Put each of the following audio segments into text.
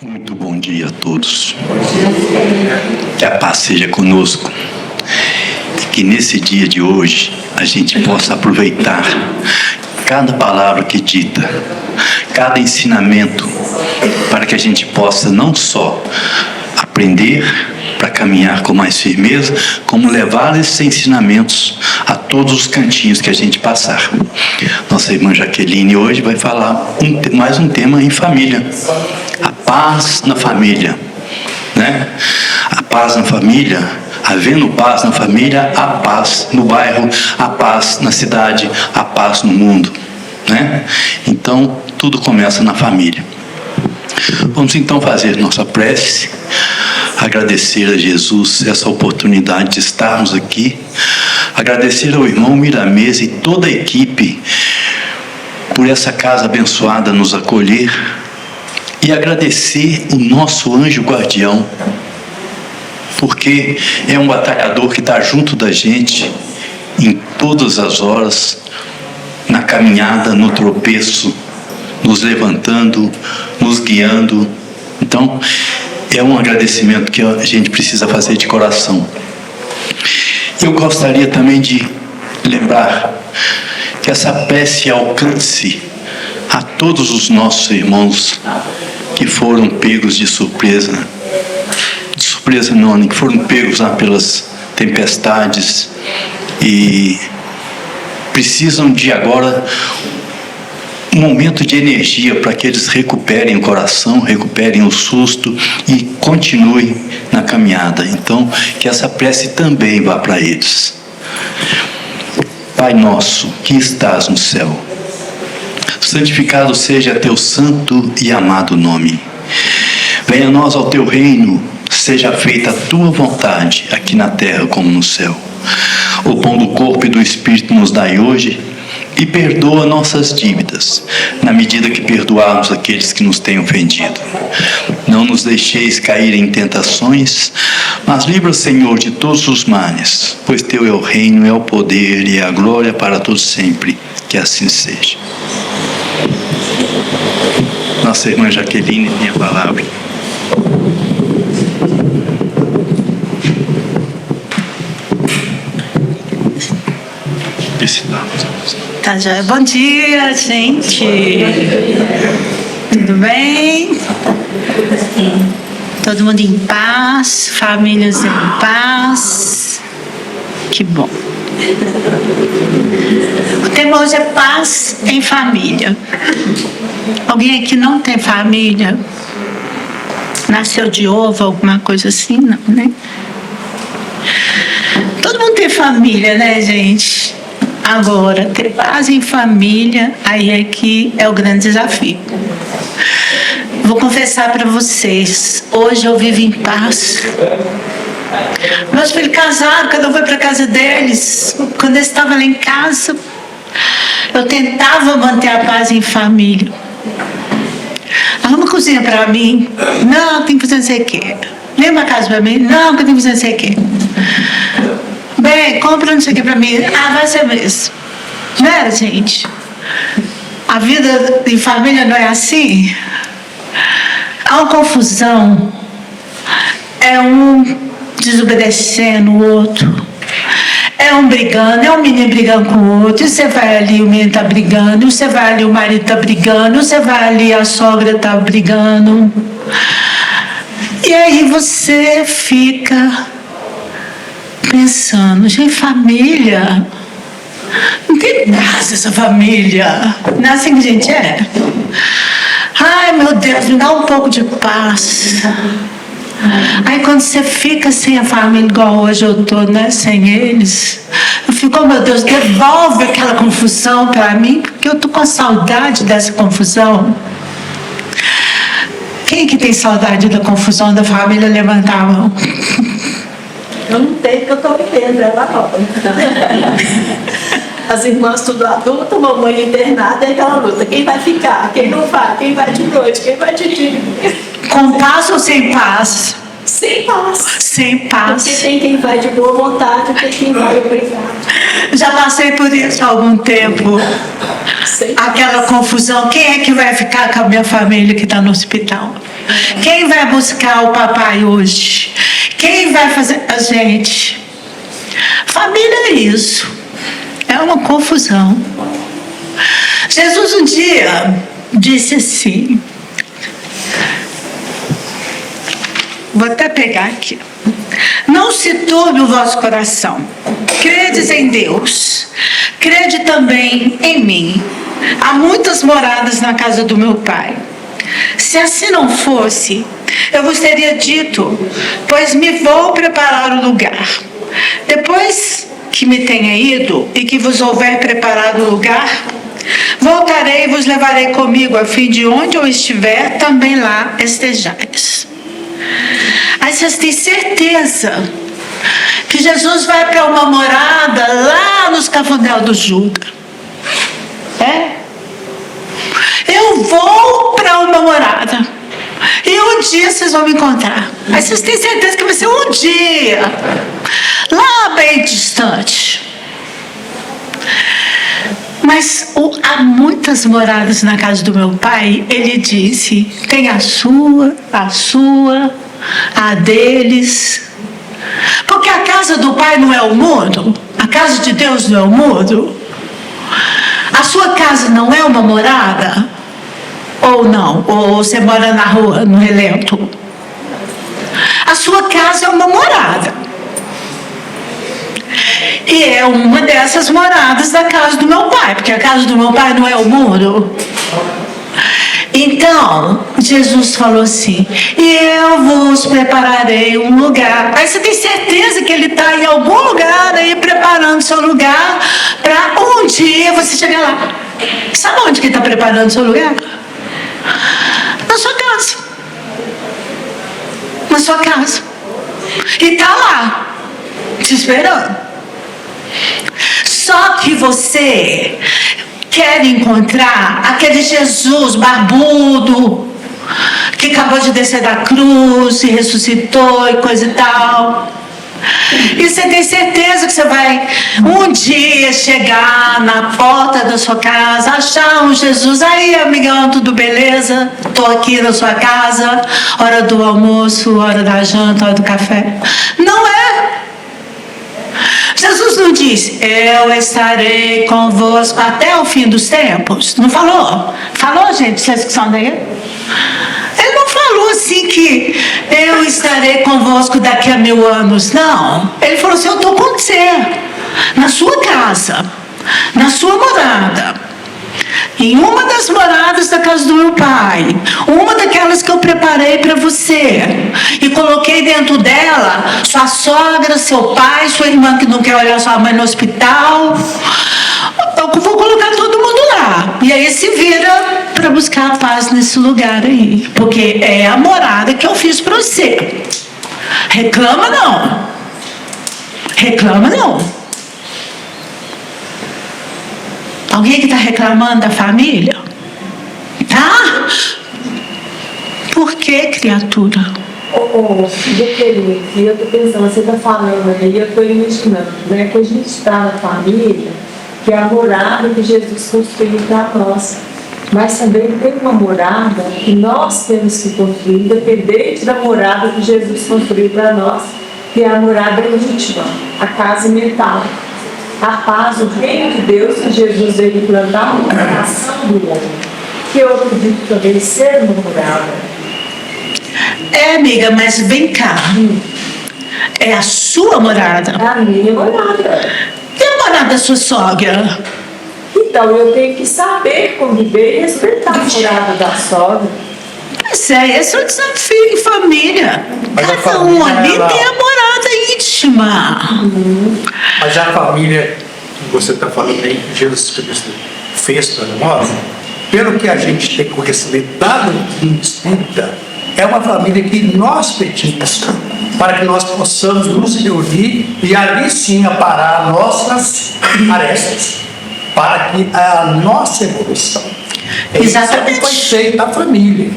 Muito bom dia a todos. Que a paz seja conosco. Que nesse dia de hoje a gente possa aproveitar cada palavra que dita, cada ensinamento, para que a gente possa não só aprender para caminhar com mais firmeza, como levar esses ensinamentos a todos os cantinhos que a gente passar. Nossa irmã Jaqueline hoje vai falar mais um tema em família. A paz na família, né? A paz na família, havendo paz na família, a paz no bairro, a paz na cidade, a paz no mundo, né? Então, tudo começa na família. Vamos então fazer nossa prece, agradecer a Jesus essa oportunidade de estarmos aqui, agradecer ao irmão Miramês e toda a equipe por essa casa abençoada nos acolher e agradecer o nosso anjo guardião, porque é um batalhador que está junto da gente em todas as horas, na caminhada, no tropeço, nos levantando, nos guiando. Então, é um agradecimento que a gente precisa fazer de coração. Eu gostaria também de lembrar que essa prece alcance a todos os nossos irmãos que foram pegos de surpresa não, que foram pegos pelas tempestades e precisam de agora um momento de energia para que eles recuperem o coração, recuperem o susto e continuem na caminhada. Então, que essa prece também vá para eles. Pai nosso, que estás no céu, santificado seja teu santo e amado nome. Venha a nós ao teu reino, seja feita a tua vontade, aqui na terra como no céu. O pão do corpo e do Espírito nos dai hoje, e perdoa nossas dívidas, na medida que perdoarmos aqueles que nos têm ofendido. Não nos deixeis cair em tentações, mas livra, Senhor, de todos os males, pois teu é o reino, é o poder e a glória para todos sempre. Que assim seja. Nossa irmã Jaqueline tem a palavra. Tá, já. Bom dia, gente. Tudo bem? Todo mundo em paz, famílias em paz. Que bom. O tema hoje é paz em família. Alguém aqui não tem família? Nasceu de ovo, alguma coisa assim? Não, né? Todo mundo tem família, né, gente? Agora, ter paz em família, aí é que é o grande desafio. Vou confessar para vocês, hoje eu vivo em paz. Meus filhos casaram, cada um foi para a casa deles. Quando eles estavam lá em casa, eu tentava manter a paz em família. Arruma cozinha para mim. Não, tem que fazer não sei o quê. Lembra a casa para mim? Não, que eu tenho que fazer não sei o quê. Bem, compra não sei o que pra mim. Ah, vai ser mesmo. Não é, gente? A vida em família não é assim? Há uma confusão. É um desobedecendo o outro. É um brigando, é um menino brigando com o outro. E você vai ali, o menino tá brigando. E você vai ali, o marido tá brigando. E você vai ali, a sogra tá brigando. E aí você fica pensando, gente, família, não tem paz essa família, não é assim que a gente é? Ai, meu Deus, me dá um pouco de paz. Aí quando você fica sem a família, igual hoje eu tô, né, sem eles, eu fico, oh meu Deus, devolve aquela confusão para mim, porque eu tô com saudade dessa confusão. Quem que tem saudade da confusão da família? Levanta a mão. Eu não tenho, porque eu estou vivendo, ela nova. As irmãs tudo adultas, mamãe internada, é aquela luta. Quem vai ficar? Quem não vai? Quem vai de noite? Quem vai de dia? Com paz ou sem paz? Sem paz. Sem paz. Porque tem quem vai de boa vontade, tem quem vai obrigado. Já passei por isso há algum tempo. Sem Aquela paz. confusão. Quem é que vai ficar com a minha família que está no hospital? Quem vai buscar o papai hoje? Quem vai fazer? A gente. Família é isso. É uma confusão. Jesus um dia disse assim, vou até pegar aqui. Não se turbe o vosso coração. Credes em Deus. Crede também em mim. Há muitas moradas na casa do meu pai. Se assim não fosse, eu vos teria dito, pois me vou preparar o lugar. Depois que me tenha ido e que vos houver preparado o lugar, voltarei e vos levarei comigo, a fim de onde eu estiver, também lá estejais. Aí vocês têm certeza que Jesus vai para uma morada lá nos Cafundel do Juca? É? Eu vou para uma morada e um dia vocês vão me encontrar. Aí vocês têm certeza que vai ser um dia lá bem distante. Mas há muitas moradas na casa do meu pai. Ele disse, tem a sua, a deles. Porque a casa do pai não é o mundo. A casa de Deus não é o mundo. A sua casa não é uma morada? Ou não? Ou você mora na rua, no relento? A sua casa é uma morada. E é uma dessas moradas da casa do meu pai, porque a casa do meu pai não é o mundo. Então, Jesus falou assim, eu vos prepararei um lugar. Aí você tem certeza que ele está em algum lugar aí preparando seu lugar para um dia você chegar lá. Sabe onde que ele está preparando seu lugar? Na sua casa. Na sua casa. E está lá, te esperando. Só que você quer encontrar aquele Jesus barbudo que acabou de descer da cruz e ressuscitou e coisa e tal. E você tem certeza que você vai um dia chegar na porta da sua casa, achar um Jesus, aí amigão, tudo beleza? Estou aqui na sua casa, hora do almoço, hora da janta, hora do café. Não é. Jesus não disse, eu estarei convosco até o fim dos tempos. Não falou? Falou, gente, vocês que são daí? Ele não falou assim que eu estarei convosco daqui a 1000 anos, não. Ele falou assim, eu estou com você, na sua casa, na sua morada. Em uma das moradas da casa do meu pai, uma daquelas que eu preparei para você, e coloquei dentro dela sua sogra, seu pai, sua irmã que não quer olhar sua mãe no hospital. Eu vou colocar todo mundo lá, e aí se vira para buscar a paz nesse lugar aí, porque é a morada que eu fiz para você. Reclama não, reclama não. Alguém que está reclamando da família? Tá? Por que, criatura? E eu estou pensando, você está falando aí, eu estou imaginando, né, que a gente está na família, que é a morada que Jesus construiu para nós. Mas também tem uma morada que nós temos que construir, independente da morada que Jesus construiu para nós, que é a morada íntima, a casa mental. A paz, o reino de Deus que Jesus veio plantar no coração do homem, que eu acredito também ser uma morada. É, amiga, mas vem cá. É a sua morada? É a minha morada. E a morada da sua sogra? Então eu tenho que saber conviver e respeitar a morada da sogra. Pois é, esse é o desafio em família. Mas cada um ali tem a morada íntima. Mas a família que você está falando aí, que Jesus Cristo fez para nós, pelo que a gente tem conhecimento da doutrina espírita, é uma família que nós pedimos para que nós possamos nos reunir e ali sim aparar nossas arestas, para que a nossa evolução. Exatamente. Isso foi feita a família.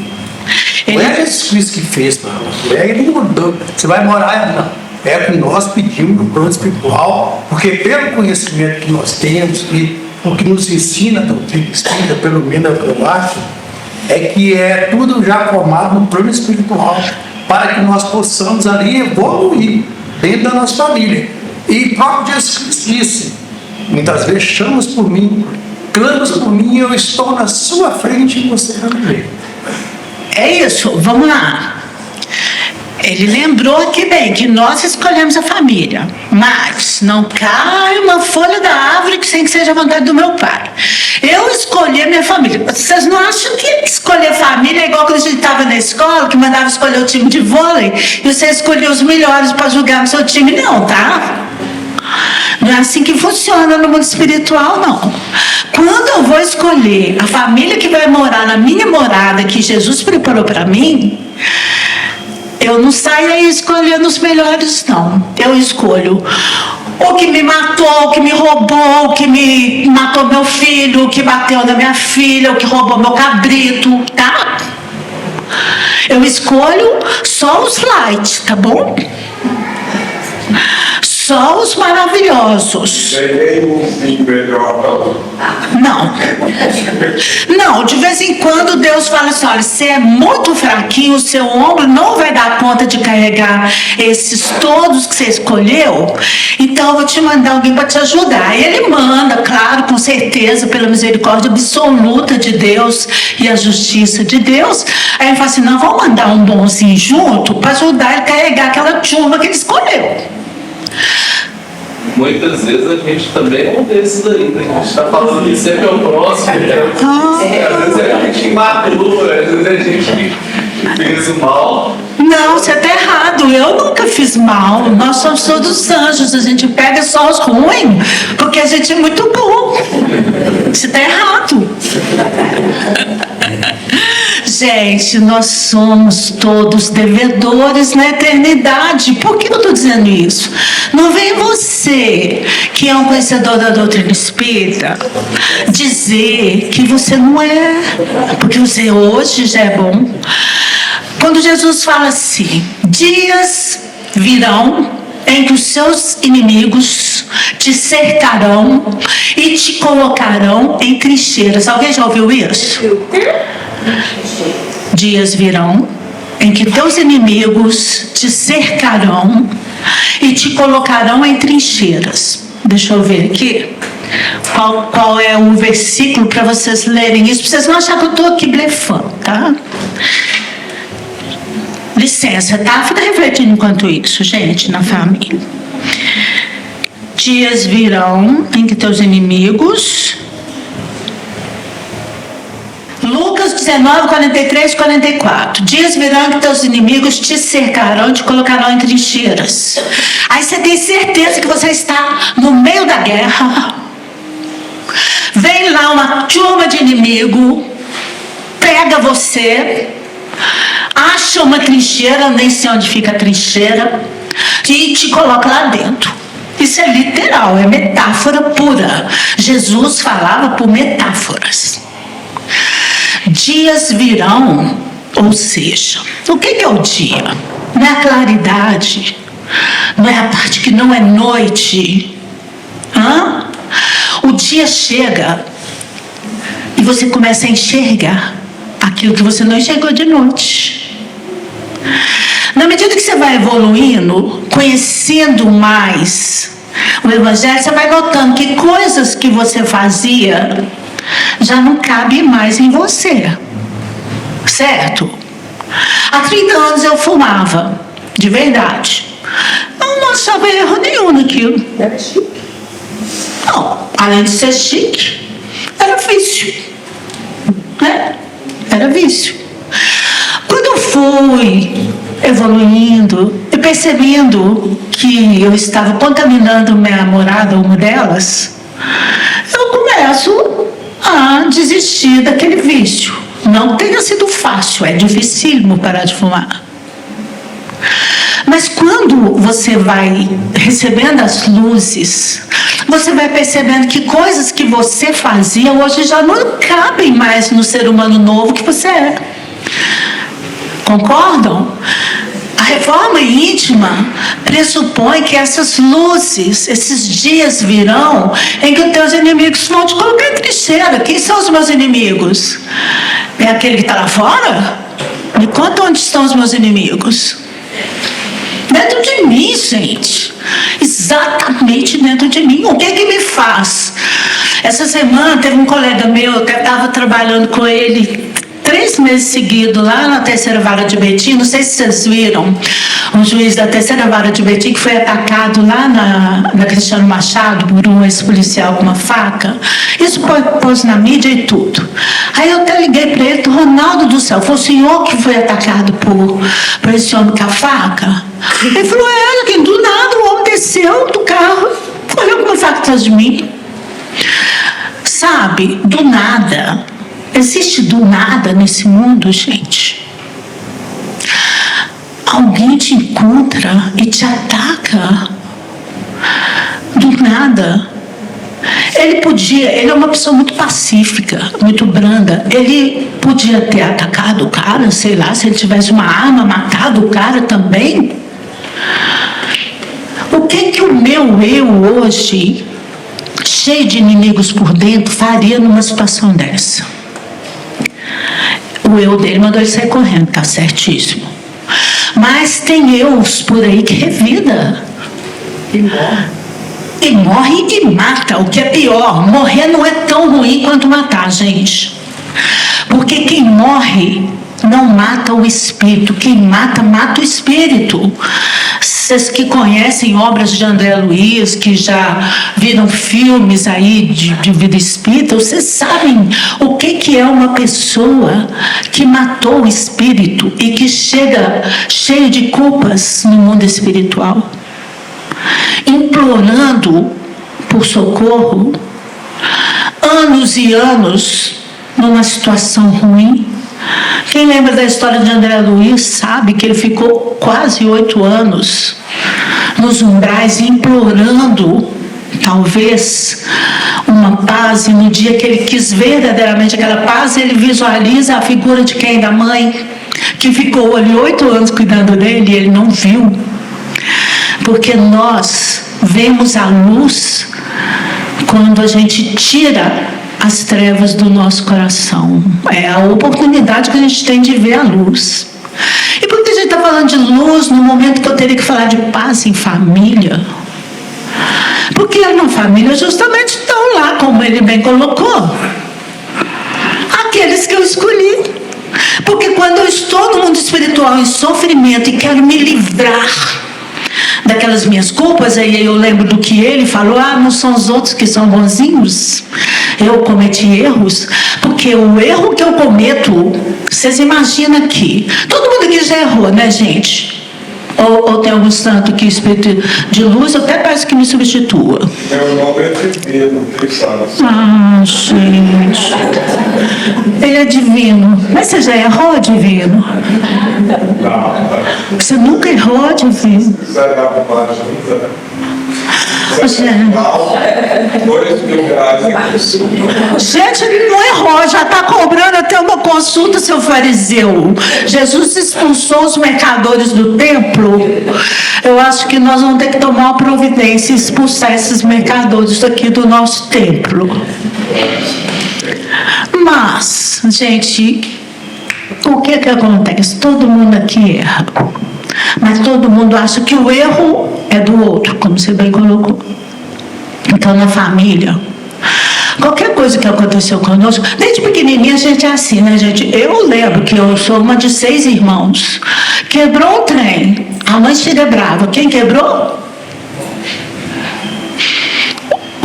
Não é Jesus Cristo que fez, não é ele mudou. Você vai morar, não. É o que nós pedimos no plano espiritual, porque pelo conhecimento que nós temos e o que nos ensina a doutrina espírita, pelo menos eu acho, é que é tudo já formado no plano espiritual, para que nós possamos ali evoluir dentro da nossa família. E próprio Jesus disse, muitas vezes chamas por mim, clamas por mim, eu estou na sua frente e você vai me ver. É isso, vamos lá. Ele lembrou aqui bem que nós escolhemos a família, mas não cai uma folha da árvore sem que seja a vontade do meu pai. Eu escolhi a minha família. Vocês não acham que escolher família é igual quando a gente estava na escola, que mandava escolher o time de vôlei e você escolhia os melhores para jogar no seu time? Não, tá? Não é assim que funciona no mundo espiritual, não. Quando eu vou escolher a família que vai morar na minha morada, que Jesus preparou para mim, eu não saio aí escolhendo os melhores, não. Eu escolho o que me matou, o que me roubou, o que me matou meu filho, o que bateu na minha filha, o que roubou meu cabrito, tá? Eu escolho só os light, tá bom? Só os maravilhosos. Não. Não, de vez em quando Deus fala assim, olha, você é muito fraquinho, o seu ombro não vai dar conta de carregar esses todos que você escolheu, então eu vou te mandar alguém para te ajudar. Aí ele manda, claro, com certeza, pela misericórdia absoluta de Deus e a justiça de Deus. Aí ele fala assim, não, vamos mandar um bonzinho junto para ajudar ele a carregar aquela turma que ele escolheu. Muitas vezes a gente também é um desses aí, né? A gente está falando que sempre é o próximo, às vezes é a gente imaturo, às vezes é a gente que fez o mal. Não, você está errado, eu nunca fiz mal, nós somos todos anjos, a gente pega só os ruins, porque a gente é muito bom. Você está errado. Gente, nós somos todos devedores na eternidade. Por que eu estou dizendo isso? Não vem você, que é um conhecedor da doutrina espírita, dizer que você não é, porque você hoje já é bom. Quando Jesus fala assim, dias virão em que os seus inimigos te cercarão e te colocarão em trincheiras. Alguém já ouviu isso? Dias virão em que teus inimigos te cercarão e te colocarão em trincheiras. Deixa eu ver aqui qual é o versículo para vocês lerem isso, para vocês não acharem que eu estou aqui blefando, tá? Licença, tá? Fica refletindo enquanto isso, gente, na família. Dias virão em que teus inimigos... Lucas 19, 43, 44. Dias virão que teus inimigos te cercarão e te colocarão em trincheiras. Aí você tem certeza que você está no meio da guerra. Vem lá uma turma de inimigo, pega você, acha uma trincheira, nem sei onde fica a trincheira, e te coloca lá dentro. Isso é literal, é metáfora pura. Jesus falava por metáforas. Dias virão, ou seja, o que é o dia? Não é a claridade, não é a parte que não é noite. O dia chega e você começa a enxergar aquilo que você não enxergou de noite. Na medida que você vai evoluindo, conhecendo mais o Evangelho, você vai notando que coisas que você fazia já não cabe mais em você, certo? Há 30 anos eu fumava, de verdade. Eu não achava erro nenhum naquilo. Era chique. Não, além de ser chique, era vício, né? Era vício. Quando eu fui evoluindo e percebendo que eu estava contaminando minha morada, uma delas, eu começo a desistir daquele vício. Não tenha sido fácil, é dificílimo parar de fumar. Mas quando você vai recebendo as luzes, você vai percebendo que coisas que você fazia hoje já não cabem mais no ser humano novo que você é. Concordam? A reforma íntima pressupõe que essas luzes, esses dias virão em que os teus inimigos vão te colocar em trincheira. Quem são os meus inimigos? É aquele que está lá fora? Me conta onde estão os meus inimigos. Dentro de mim, gente. Exatamente dentro de mim. O que é que me faz? Essa semana teve um colega meu que eu estava trabalhando com ele 3 meses seguidos lá na terceira vara de Betim. Não sei se vocês viram o juiz da terceira vara de Betim que foi atacado lá na Cristiano Machado por um ex-policial com uma faca. Isso pôs na mídia e tudo. Aí eu até liguei para ele, Ronaldo do céu, foi o senhor que foi atacado por esse homem com a faca? Ele falou, que do nada o homem desceu do carro, olhou com uma faca atrás de mim. Sabe, do nada. Existe do nada nesse mundo, gente. Alguém te encontra e te ataca. Do nada. Ele é uma pessoa muito pacífica, muito branda. Ele podia ter atacado o cara, sei lá, se ele tivesse uma arma, matado o cara também. O que o meu eu hoje, cheio de inimigos por dentro, faria numa situação dessa? O eu dele mandou ele sair correndo, tá certíssimo. Mas tem eus por aí que revida. E morre e mata, o que é pior. Morrer não é tão ruim quanto matar, gente. Porque quem morre não mata o espírito, quem mata o espírito. Vocês que conhecem obras de André Luiz, que já viram filmes aí de vida espírita, vocês sabem o que é uma pessoa que matou o espírito e que chega cheio de culpas no mundo espiritual, implorando por socorro, anos e anos numa situação ruim. Quem lembra da história de André Luiz sabe que ele ficou quase 8 anos nos umbrais implorando, talvez, uma paz, e no dia que ele quis verdadeiramente aquela paz, ele visualiza a figura de quem? Da mãe, que ficou ali 8 anos cuidando dele e ele não viu. Porque nós vemos a luz quando a gente tira as trevas do nosso coração. É a oportunidade que a gente tem de ver a luz. E por que a gente está falando de luz no momento que eu teria que falar de paz em família? Porque na família justamente estão lá, como ele bem colocou, aqueles que eu escolhi. Porque quando eu estou no mundo espiritual em sofrimento e quero me livrar daquelas minhas culpas, aí eu lembro do que ele falou, não são os outros que são bonzinhos, eu cometi erros, porque o erro que eu cometo, vocês imaginam que todo mundo aqui já errou, né, gente? Ou tem algum santo que espírito de luz, eu até peço que me substitua. Meu nome é Divino, gente. Ele é divino. Mas você já errou, Divino? Não. Você nunca errou, Divino? Gente, ele não errou, já está cobrando até uma consulta, seu fariseu. Jesus expulsou os mercadores do templo. Eu acho que nós vamos ter que tomar uma providência e expulsar esses mercadores aqui do nosso templo. Mas, gente, o que acontece? Todo mundo aqui erra. Mas todo mundo acha que o erro é do outro, como você bem colocou. Então, na família, qualquer coisa que aconteceu conosco, desde pequenininha a gente é assim, né, gente? Eu lembro que eu sou uma de 6 irmãos. Quebrou um trem, a mãe chega brava. Quem quebrou?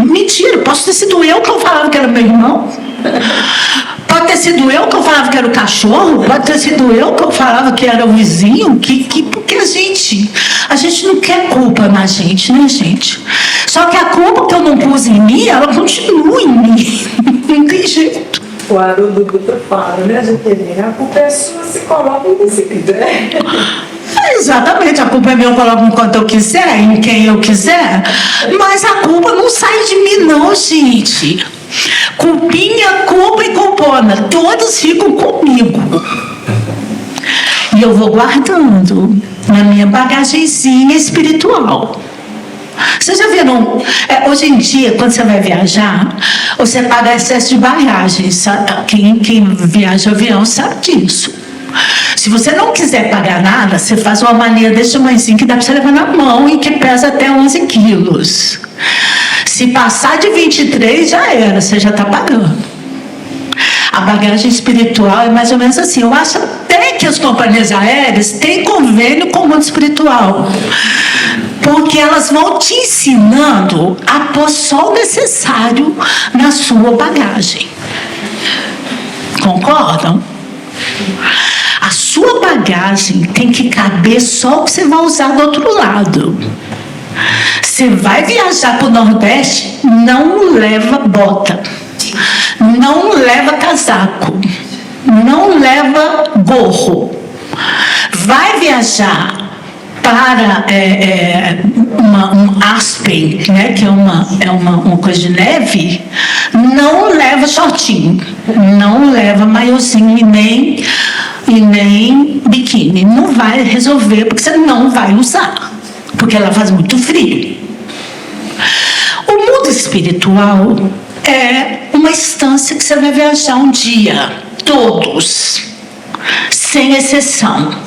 Mentira, posso ter sido eu que eu falava que era meu irmão. Pode ter sido eu que eu falava que era o cachorro, pode ter sido eu que eu falava que era o vizinho, porque a gente não quer culpa na gente, né, gente? Só que a culpa que eu não pus em mim, ela continua em mim. Não tem jeito. O Haroldo Dutra fala, né, gente? A culpa é sua, se coloca em você quiser. Exatamente, a culpa é minha, eu coloco enquanto eu quiser, em quem eu quiser, mas a culpa não sai de mim, não, gente. Culpinha, culpa e culpona, todos ficam comigo. E eu vou guardando na minha bagagenzinha espiritual. Vocês já viram? Hoje em dia, quando você vai viajar, você paga excesso de bagagem. Quem viaja de avião sabe disso. Se você não quiser pagar nada, você faz uma malinha desse tamanhozinho que dá para você levar na mão e que pesa até 11 quilos. Se passar de 23, já era, você já está pagando. A bagagem espiritual é mais ou menos assim. Eu acho até que as companhias aéreas têm convênio com o mundo espiritual, porque elas vão te ensinando a pôr só o necessário na sua bagagem. Concordam? A sua bagagem tem que caber só o que você vai usar do outro lado. Você vai viajar para o Nordeste, não leva bota, não leva casaco, não leva gorro. Vai viajar para um Aspen, né, que é uma coisa de neve, não leva shortinho, não leva maiozinho e nem biquíni. Não vai resolver, porque você não vai usar, porque ela faz muito frio. O mundo espiritual é uma instância que você vai viajar um dia, todos, sem exceção.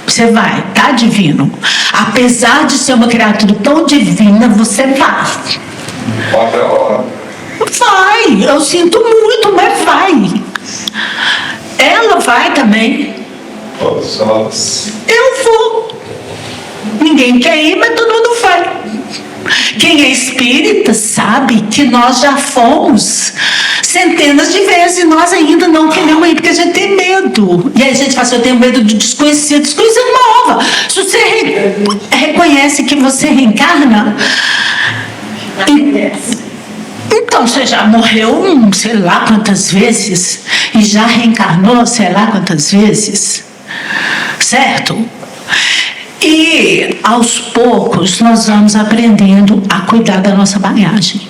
Você vai, tá, divino? Apesar de ser uma criatura tão divina, você vai. Vai, eu sinto muito, mas vai. Ela vai também. Eu vou. Ninguém quer ir, mas todo mundo vai. Quem é espírita sabe que nós já fomos centenas de vezes e nós ainda não queremos ir porque a gente tem medo. E aí a gente fala assim, eu tenho medo de desconhecido. Desconhecido é uma ova. Se você reconhece que você reencarna, então você já morreu sei lá quantas vezes e já reencarnou sei lá quantas vezes, certo? E aos poucos nós vamos aprendendo a cuidar da nossa bagagem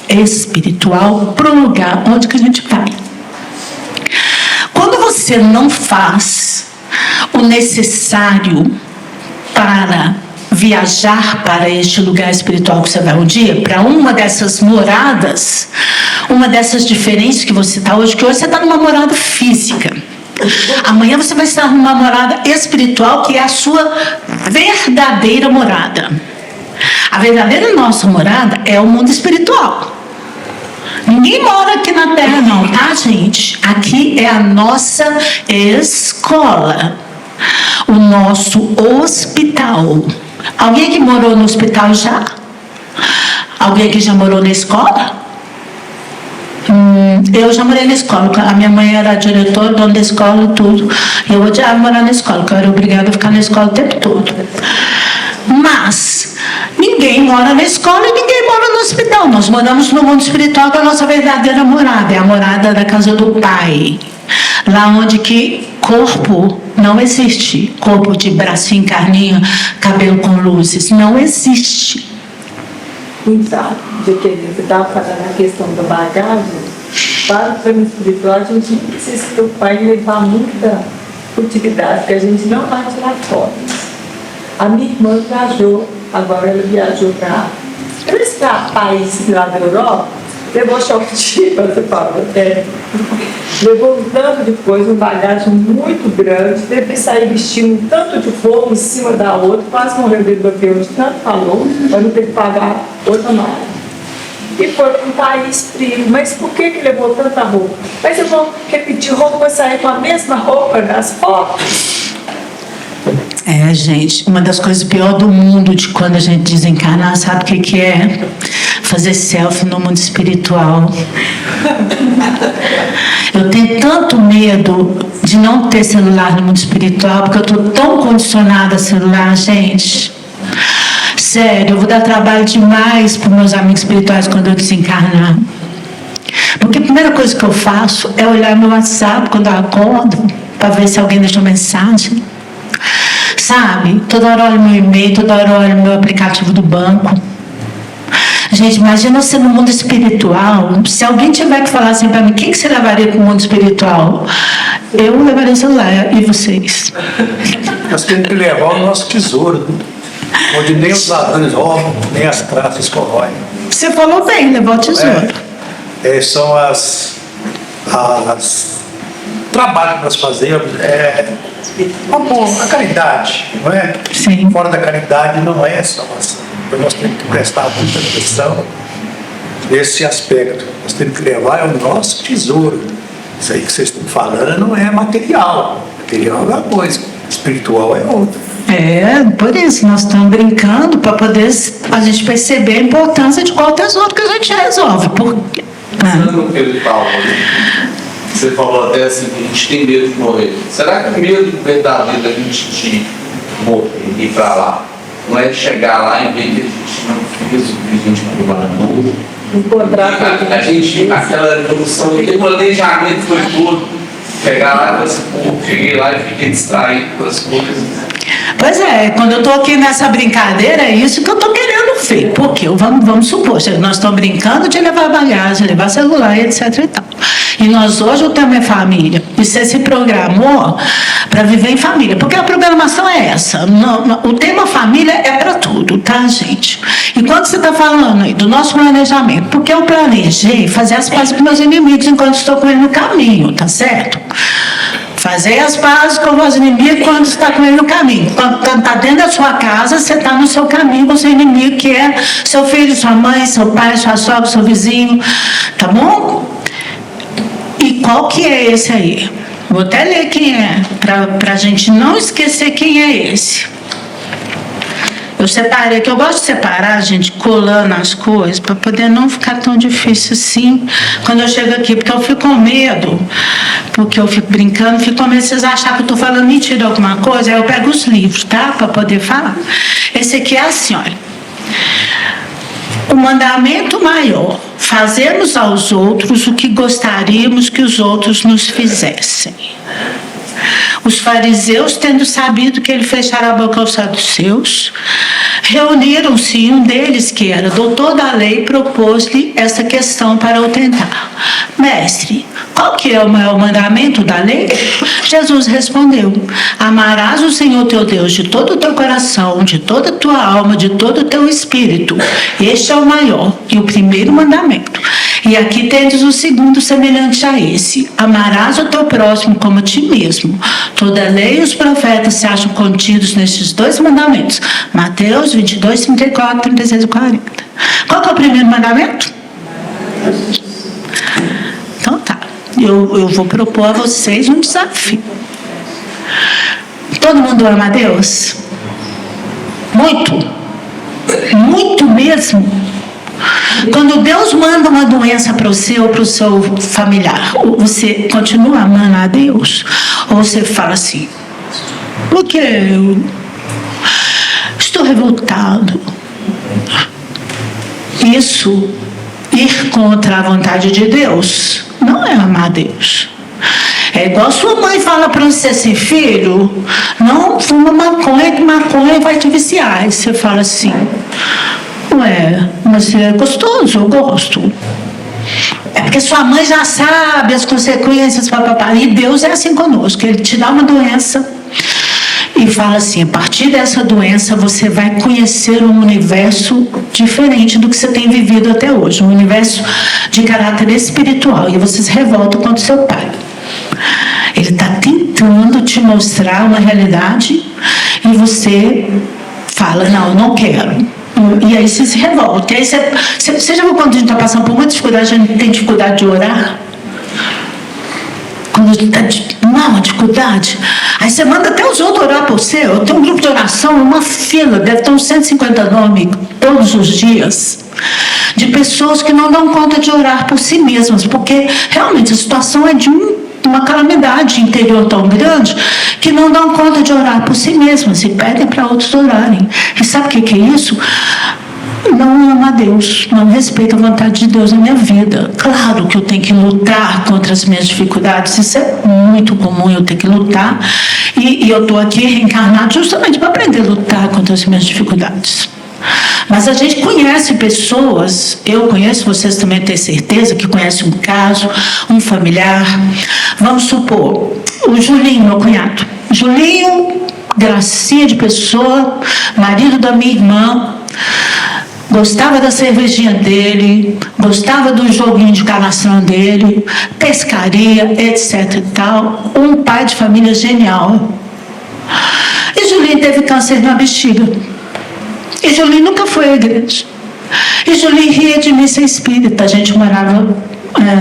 espiritual para o lugar onde que a gente vai. Quando você não faz o necessário para viajar para este lugar espiritual que você vai um dia, para uma dessas moradas, uma dessas diferentes que você está hoje, que hoje você está numa morada física. Amanhã você vai estar numa morada espiritual, que é a sua verdadeira morada. A verdadeira nossa morada é o mundo espiritual. Ninguém mora aqui na Terra não, tá, gente? Aqui é a nossa escola, o nosso hospital. Alguém que morou no hospital já? Alguém que já morou na escola? Eu já morei na escola. A minha mãe era diretora, dona da escola e tudo. Eu odiava morar na escola, porque eu era obrigada a ficar na escola o tempo todo. Mas ninguém mora na escola e ninguém mora no hospital. Nós moramos no mundo espiritual, que é a nossa verdadeira morada. É a morada da casa do Pai. Lá onde que corpo não existe. Corpo de bracinho, carninho, cabelo com luzes. Não existe. Então, de que você estava falando a questão da bagagem, para o plano espiritual, a gente não precisa se preocupar em levar muita utilidade, porque a gente não vai tirar fotos. A minha irmã viajou, agora ela viajou para 3 países lá da Europa, levou shortinho, você fala, levou um tanto de coisa, uma bagagem muito grande, teve que sair vestindo um tanto de roupa em cima da outra, quase morreu dentro do avião de tanto calor, para não ter que pagar outra mala. E foi para um país frio. Mas por que levou tanta roupa? Mas eu vou repetir roupa para sair com a mesma roupa nas fotos. Gente, uma das coisas piores do mundo de quando a gente desencarnar, sabe o que é? Fazer selfie no mundo espiritual. Eu tenho tanto medo de não ter celular no mundo espiritual, porque eu estou tão condicionada a celular, gente. Sério, eu vou dar trabalho demais para meus amigos espirituais quando eu desencarnar. Porque a primeira coisa que eu faço é olhar meu WhatsApp quando eu acordo, para ver se alguém deixou mensagem. Sabe? Toda hora eu olho meu e-mail, toda hora eu olho meu aplicativo do banco. Gente, imagina você no mundo espiritual. Se alguém tiver que falar assim para mim, o que você levaria para o mundo espiritual? Eu levaria o celular. E vocês? Nós temos que levar o nosso tesouro. onde nem os ladrões roubam, nem as traças corroem. Você falou bem, levou a tesoura. São trabalho que nós fazemos, a caridade, não é? Sim. Fora da caridade não é salvação. Então nós temos que prestar muita atenção nesse aspecto. Nós temos que levar o nosso tesouro. Isso aí que vocês estão falando não é material. Material é uma coisa, espiritual é outra. Por isso nós estamos brincando para poder a gente perceber a importância de qual tesouro que a gente resolve. Porque... Pensando no que ele falou, você falou até assim, que a gente tem medo de morrer. Será que o medo verdadeiro da gente de morrer e ir para lá não é de chegar lá e ver que a gente não fez o que a gente planeou? Encontrar A gente, aquela evolução, aquele planejamento foi tudo. Pegar lá e falar assim, pô, cheguei lá e fiquei distraído com as coisas. Pois é, quando eu estou aqui nessa brincadeira, é isso que eu estou querendo ver. Porque vamos supor, nós estamos brincando de levar bagagem, levar celular, etc. e tal. E nós hoje o tema é família. E você se programou para viver em família. Porque a programação é essa. O tema família é para tudo, tá, gente? E quando você está falando aí do nosso planejamento, porque eu planejei fazer as pazes com meus inimigos enquanto estou com ele no caminho, tá certo? Fazer as pazes com os inimigos quando você está com ele no caminho. Quando está dentro da sua casa, você está no seu caminho com o seu inimigo, que é seu filho, sua mãe, seu pai, sua sogra, seu vizinho. Tá bom? E qual que é esse aí? Vou até ler quem é, para a gente não esquecer quem é esse. Eu separei, que eu gosto de separar, gente, colando as coisas, para poder não ficar tão difícil assim quando eu chego aqui, porque eu fico com medo, porque eu fico brincando, fico com medo de vocês acharem que eu estou falando mentira alguma coisa, aí eu pego os livros, tá? Para poder falar. Esse aqui é assim, olha. O mandamento maior: fazermos aos outros o que gostaríamos que os outros nos fizessem. Os fariseus, tendo sabido que ele fechara a boca aos saduceus, reuniram-se e um deles, que era doutor da lei, propôs-lhe essa questão para o tentar. Mestre, qual que é o maior mandamento da lei? Jesus respondeu: amarás o Senhor teu Deus de todo o teu coração, de toda a tua alma, de todo o teu espírito. Este é o maior e o primeiro mandamento. E aqui tendes o segundo semelhante a esse: amarás o teu próximo como a ti mesmo. Toda a lei e os profetas se acham contidos nestes dois mandamentos. Mateus 22, 34, 36 e 40. Qual que é o primeiro mandamento? Então tá. Eu vou propor a vocês um desafio. Todo mundo ama a Deus? Muito. Muito mesmo. Quando Deus manda uma doença para você ou para o seu familiar, você continua amando a Deus? Ou você fala assim: porque eu estou revoltado? Isso, ir contra a vontade de Deus, não é amar a Deus. É igual sua mãe fala para você assim: filho, não fuma maconha, que maconha vai te viciar. Aí você fala assim: ué, mas é gostoso, eu gosto. É porque sua mãe já sabe as consequências, papapá. E Deus é assim conosco, Ele te dá uma doença e fala assim: a partir dessa doença você vai conhecer um universo diferente do que você tem vivido até hoje, um universo de caráter espiritual, e você se revolta contra o seu pai. Ele está tentando te mostrar uma realidade e você fala: não, eu não quero. E aí você se revolta. E aí você já viu quando a gente está passando por muita dificuldade, a gente tem dificuldade de orar? Quando a gente está uma dificuldade, aí você manda até os outros orar por você. Eu tenho um grupo de oração, uma fila, deve ter uns 150 nomes todos os dias, de pessoas que não dão conta de orar por si mesmas, porque realmente a situação é de uma calamidade interior tão grande que não dão conta de orar por si mesmas e pedem para outros orarem. E sabe o que é isso? Não ama a Deus, não respeita a vontade de Deus na minha vida. Claro que eu tenho que lutar contra as minhas dificuldades, isso é muito comum, eu tenho que lutar, e eu estou aqui reencarnado justamente para aprender a lutar contra as minhas dificuldades. Mas a gente conhece pessoas, eu conheço, vocês também têm certeza que conhecem um caso, um familiar. Vamos supor, o Julinho, meu cunhado. Julinho gracinha de pessoa, marido da minha irmã, gostava da cervejinha dele, gostava do joguinho de canastrão dele, pescaria, etc e tal. Um pai de família genial. E Julinho teve câncer na bexiga. E Julinho nunca foi à igreja. E Julinho ria de mim ser espírita. A gente morava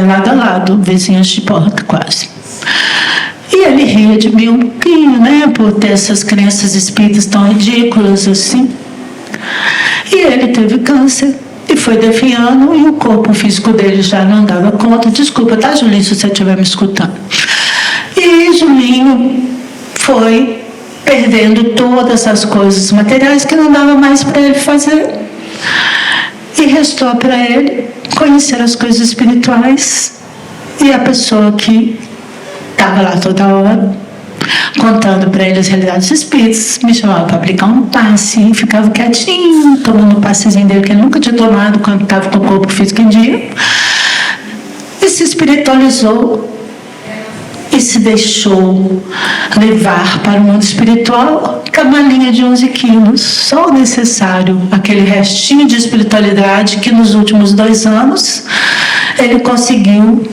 lado a lado, vizinhos de porta quase. E ele ria de mim um pouquinho, né? Por ter essas crenças espíritas tão ridículas assim. E ele teve câncer e foi definhando e o corpo físico dele já não dava conta. Desculpa, tá, Julinho, se você estiver me escutando. E Julinho foi perdendo todas as coisas materiais que não dava mais para ele fazer. E restou para ele conhecer as coisas espirituais. E a pessoa que estava lá toda hora, contando para ele as realidades espíritas, me chamava para aplicar um passe, ficava quietinho, tomando o passezinho dele que ele nunca tinha tomado quando estava com o corpo físico em dia. E se espiritualizou e se deixou levar para o mundo espiritual com a malinha de 11 quilos, só o necessário, aquele restinho de espiritualidade que nos últimos 2 anos ele conseguiu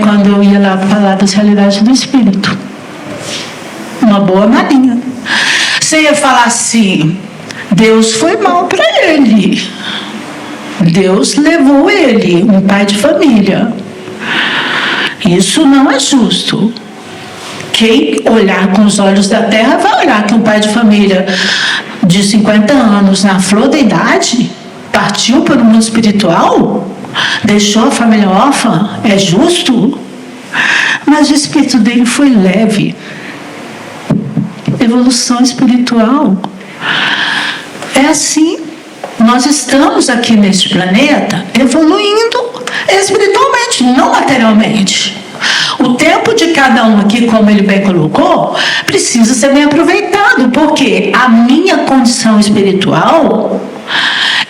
quando eu ia lá falar das realidades do espírito. Uma boa malinha. Você ia falar assim, Deus foi mal para ele. Deus levou ele, um pai de família. Isso não é justo. Quem olhar com os olhos da terra vai olhar que um pai de família de 50 anos, na flor da idade, partiu para o mundo espiritual, deixou a família órfã. É justo? Mas o espírito dele foi leve. Evolução espiritual. É assim. Nós estamos aqui neste planeta evoluindo espiritualmente, não materialmente. O tempo de cada um aqui, como ele bem colocou, precisa ser bem aproveitado, porque a minha condição espiritual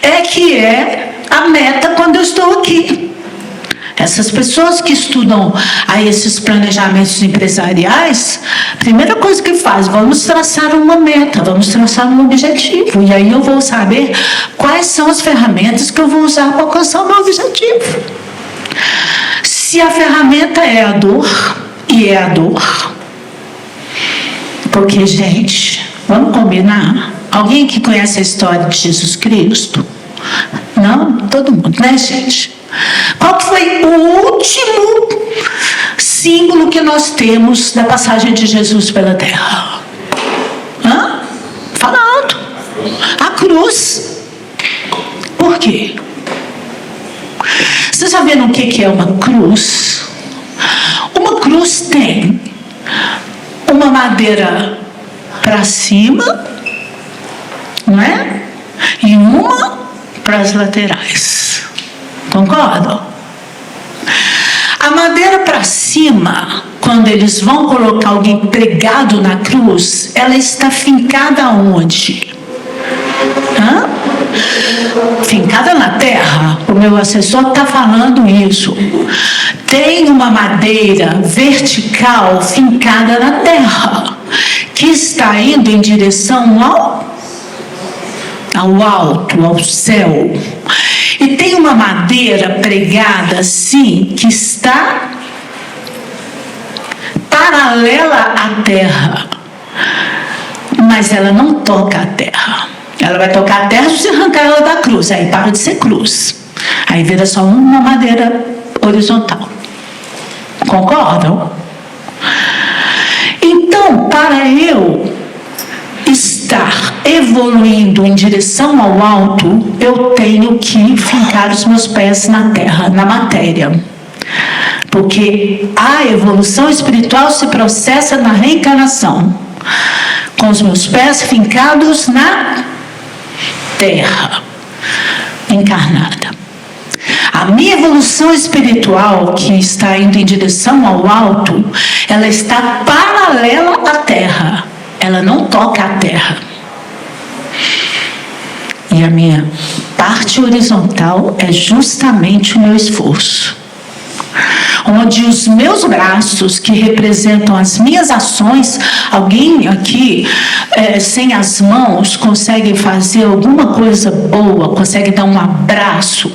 é a meta quando eu estou aqui. Essas pessoas que estudam aí esses planejamentos empresariais, a primeira coisa que faz, vamos traçar uma meta, vamos traçar um objetivo. E aí eu vou saber quais são as ferramentas que eu vou usar para alcançar o meu objetivo. Se a ferramenta é a dor, e é a dor, porque, gente, vamos combinar? Alguém que conhece a história de Jesus Cristo? Não? Todo mundo, né, gente? Qual foi o último símbolo que nós temos da passagem de Jesus pela terra? Fala alto. A cruz. Por quê? Vocês sabem o que é uma cruz? Uma cruz tem uma madeira para cima, não é? E uma para as laterais. Concordam? A madeira para cima, quando eles vão colocar alguém pregado na cruz, ela está fincada onde? Fincada na terra. O meu assessor está falando isso. Tem uma madeira vertical fincada na terra, que está indo em direção ao alto, ao céu. E tem uma madeira pregada assim, que está paralela à terra, mas ela não toca a terra. Ela vai tocar a terra se você arrancar ela da cruz, aí para de ser cruz, aí vira só uma madeira horizontal. Concordam? Então, para eu estar evoluindo em direção ao alto, eu tenho que fincar os meus pés na terra, na matéria. Porque a evolução espiritual se processa na reencarnação, com os meus pés fincados na terra, encarnada. A minha evolução espiritual, que está indo em direção ao alto, ela está paralela à terra. Ela não toca a terra. E a minha parte horizontal é justamente o meu esforço. onde os meus braços, que representam as minhas ações, alguém aqui sem as mãos consegue fazer alguma coisa boa, consegue dar um abraço.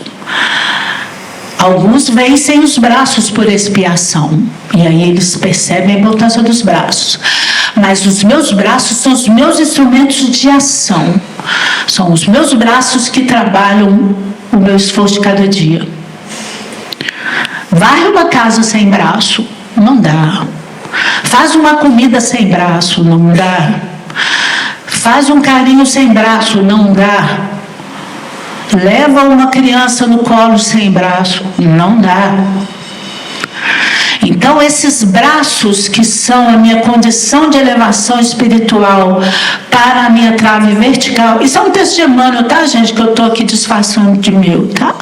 Alguns vêm sem os braços por expiação, e aí eles percebem a importância dos braços. Mas os meus braços são os meus instrumentos de ação. São os meus braços que trabalham o meu esforço de cada dia. Varre uma casa sem braço, não dá. Faz uma comida sem braço, não dá. Faz um carinho sem braço, não dá. Leva uma criança no colo sem braço, não dá. Então, esses braços que são a minha condição de elevação espiritual para a minha trave vertical, isso é um texto de Emmanuel, tá, gente? Que eu estou aqui disfarçando de meu, tá?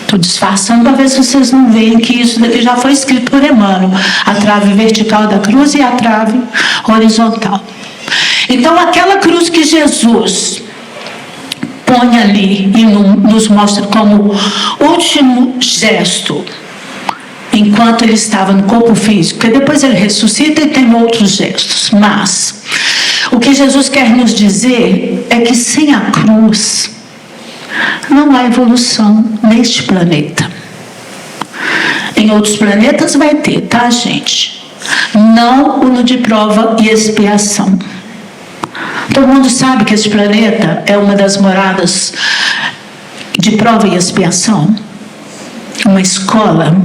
Estou disfarçando para ver se vocês não veem que isso daqui já foi escrito por Emmanuel. A trave vertical da cruz e a trave horizontal. Então, aquela cruz que Jesus põe ali e nos mostra como último gesto, enquanto ele estava no corpo físico, porque depois ele ressuscita e tem outros gestos. Mas o que Jesus quer nos dizer é que sem a cruz não há evolução neste planeta. Em outros planetas vai ter, tá, gente? Não o no de prova e expiação. Todo mundo sabe que esse planeta é uma das moradas de prova e expiação. Uma escola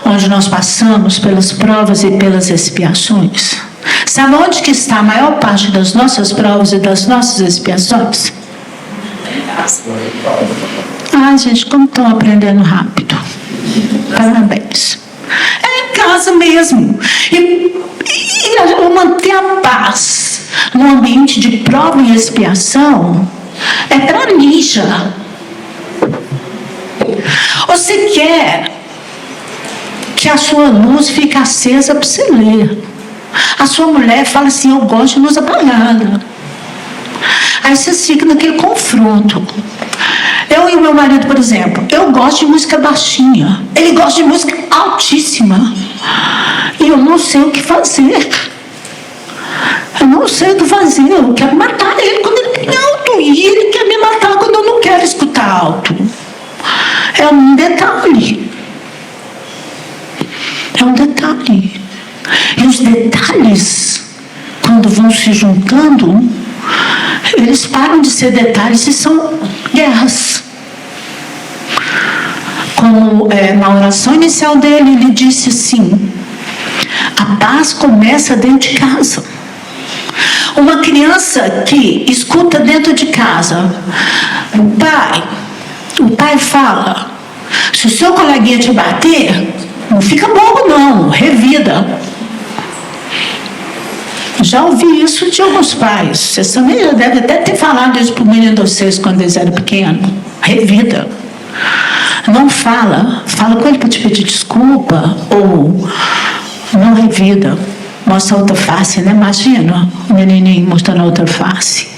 onde nós passamos pelas provas e pelas expiações. Sabe onde que está a maior parte das nossas provas e das nossas expiações? Ai, gente, como estão aprendendo rápido. Parabéns. É em casa mesmo. E manter a paz no ambiente de prova e expiação é para ninja. Você quer que a sua luz fique acesa para você ler. A sua mulher fala assim, eu gosto de luz apagada. Aí você fica naquele confronto. Eu e o meu marido, por exemplo, eu gosto de música baixinha. Ele gosta de música altíssima. E eu não sei o que fazer. Eu não sei o que fazer. Eu quero matar ele quando ele tem alto. E ele quer me matar quando eu não quero escutar alto. É um detalhe. É um detalhe. E os detalhes, quando vão se juntando, eles param de ser detalhes e são guerras. Como na oração inicial dele, ele disse assim: a paz começa dentro de casa. Uma criança que escuta dentro de casa, o pai fala, se o seu coleguinha te bater, não fica bobo não, revida. Já ouvi isso de alguns pais. Vocês também já devem até ter falado isso para o menino de vocês quando eles eram pequenos. Revida. Não fala com ele para te pedir desculpa, ou não revida. Mostra a outra face, né? Imagina o menininho mostrando a outra face.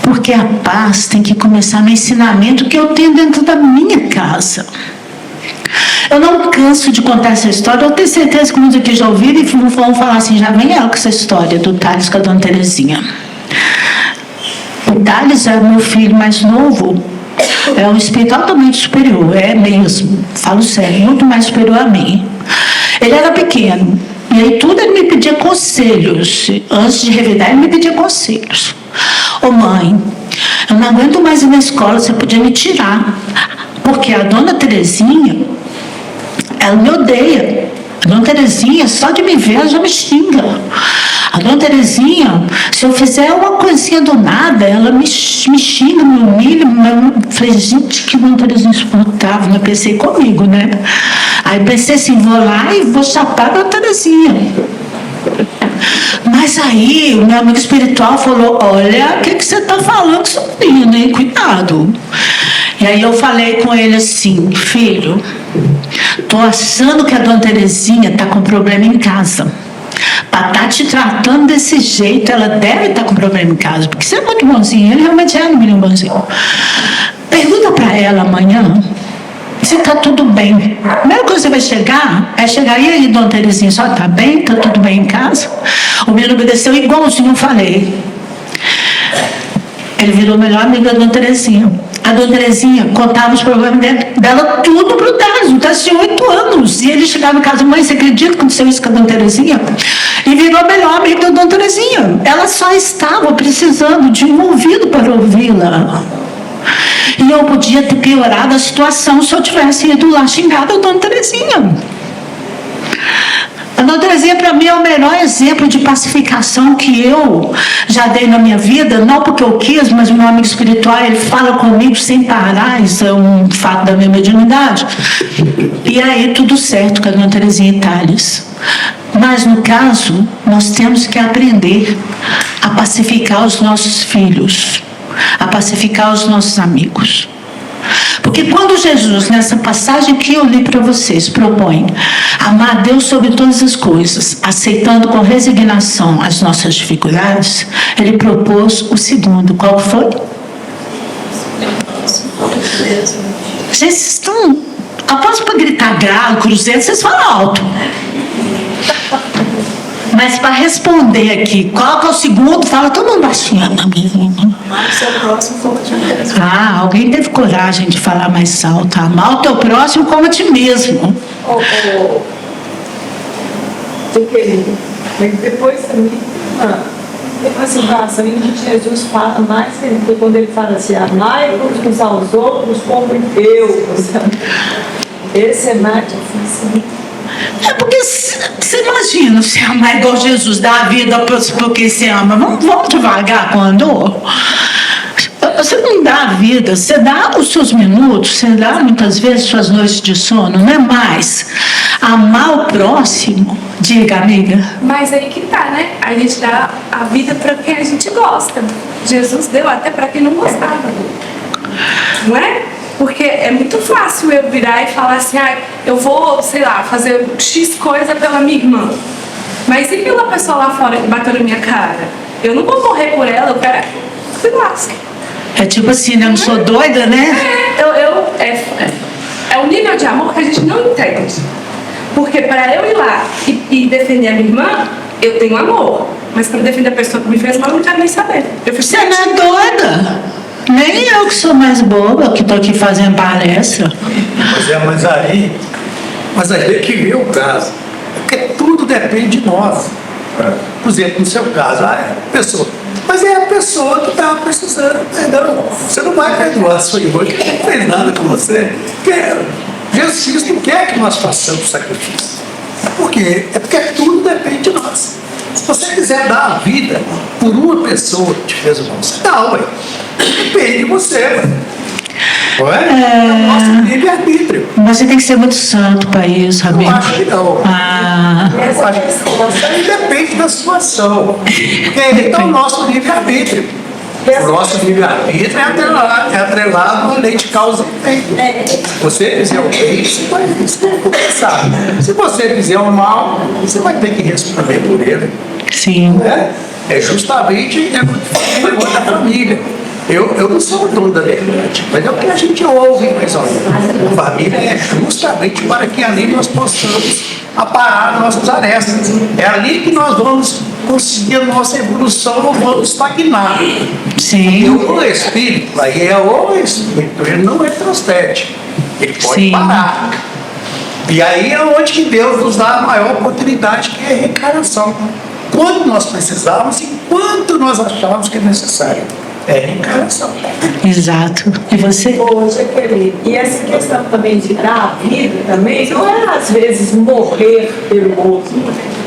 Porque a paz tem que começar no ensinamento que eu tenho dentro da minha casa. Eu não canso de contar essa história. Eu tenho certeza que muitos aqui já ouviram e vão falar assim, já vem ela com essa história do Thales com a Dona Terezinha. O Thales é o meu filho mais novo, é um espírito altamente superior, é mesmo, falo sério, muito mais superior a mim. Ele era pequeno, e aí tudo ele me pedia conselhos. Antes de revidar, ele me pedia conselhos. Ô mãe, eu não aguento mais ir na escola, você podia me tirar. Porque a Dona Terezinha, ela me odeia. A Dona Terezinha, só de me ver, ela já me xinga. A Dona Terezinha, se eu fizer uma coisinha do nada, ela me xinga, me humilha. Eu falei, gente, que Dona Terezinha insuportável. Eu pensei comigo, né? Aí pensei assim, vou lá e vou chapar a Dona Terezinha. Mas aí o meu amigo espiritual falou, olha, o que você está falando, sobrinho, hein? Cuidado. E aí eu falei com ele assim, filho, tô achando que a Dona Terezinha está com problema em casa. Para estar te tratando desse jeito, ela deve estar com problema em casa, porque você é muito bonzinho, ele realmente é um menino bonzinho. Pergunta para ela amanhã se está tudo bem. A primeira coisa que você vai chegar é chegar, e aí, dona Terezinha, só está bem? Está tudo bem em casa? O menino obedeceu igualzinho eu falei. Ele virou o melhor amigo da dona Terezinha. A dona Terezinha contava os problemas dela tudo pro Tásio. O Tásio tinha 8 anos. E ele chegava em casa, mãe, você acredita que aconteceu isso com a dona Terezinha? E virou o melhor amigo da dona Terezinha. Ela só estava precisando de um ouvido para ouvi-la. E eu podia ter piorado a situação se eu tivesse ido lá xingar a dona Terezinha. A dona Terezinha, para mim, é o melhor exemplo de pacificação que eu já dei na minha vida, não porque eu quis, mas o meu amigo espiritual, ele fala comigo sem parar, isso é um fato da minha mediunidade. E aí, tudo certo com a dona Terezinha e Thales. Mas, no caso, nós temos que aprender a pacificar os nossos filhos, a pacificar os nossos amigos. Porque quando Jesus, nessa passagem que eu li para vocês, propõe amar a Deus sobre todas as coisas, aceitando com resignação as nossas dificuldades, ele propôs o segundo. Qual foi? Vocês estão... Após para gritar galo, cruzeiro, vocês falam alto. Mas para responder aqui, qual que é o segundo? Fala todo mundo baixinho. Ah, alguém teve coragem de falar mais alto. Amar o teu próximo como a ti mesmo. Depois também, a situação em que Jesus fala mais, quando ele fala assim, amai-vos uns aos outros como Deus. Esse é mais difícil. É porque você imagina se amar igual Jesus, dá a vida porque você ama. Vamos devagar com a dor. Você não dá a vida, você dá os seus minutos, você dá muitas vezes suas noites de sono, não é mais. Amar o próximo, diga, amiga. Mas aí que tá, né? A gente dá a vida para quem a gente gosta. Jesus deu até para quem não gostava. Não é? Porque é muito fácil eu virar e falar assim, eu vou, sei lá, fazer X coisa pela minha irmã. Mas e pela pessoa lá fora que bateu na minha cara? Eu não vou morrer por ela, eu quero que se lasque. É tipo assim, né? Eu não sou doida, né? É um nível de amor que a gente não entende. Porque para eu ir lá e defender a minha irmã, eu tenho amor. Mas para defender a pessoa que me fez mal, eu não quero nem saber. Você não é doida? Nem eu que sou mais boba, que estou aqui fazendo palestra. Mas aí tem que ver o caso. Porque tudo depende de nós. Por exemplo, no seu caso, é a pessoa. Mas é a pessoa que está precisando, entendeu? Você não vai perdoar a sua irmã, que não fez nada com você. Porque Jesus Cristo não quer que nós façamos sacrifício. Por quê? É porque tudo depende de nós. Se você quiser dar a vida por uma pessoa que te fez o mal, você dá, ué. Depende de você, ué. Não é? É o nosso livre-arbítrio. Você tem que ser muito santo para isso, amigo. Eu acho que não. Eu acho que isso depende da situação. Porque então o nosso livre-arbítrio. O nosso livre-arbítrio é atrelado à lei de causa e efeito. Se você fizer o bem, você vai compensar. Se você fizer o mal, você vai ter que responder por ele. Sim. Né? É justamente da família. Eu não sou o dono da verdade, mas é o que a gente ouve, mas olha, a família é justamente para que ali nós possamos aparar nossas arestas. É ali que nós vamos conseguir a nossa evolução, não vamos estagnar. Sim. O espírito, aí é o espírito, ele não retrocede, ele pode Sim. parar. E aí é onde que Deus nos dá a maior oportunidade, que é a reencarnação. Quando nós precisamos e quanto nós achamos que é necessário. É reencarnação. Exato. E você? Hoje, querido, e essa questão também de dar a vida também, não é às vezes morrer pelo outro,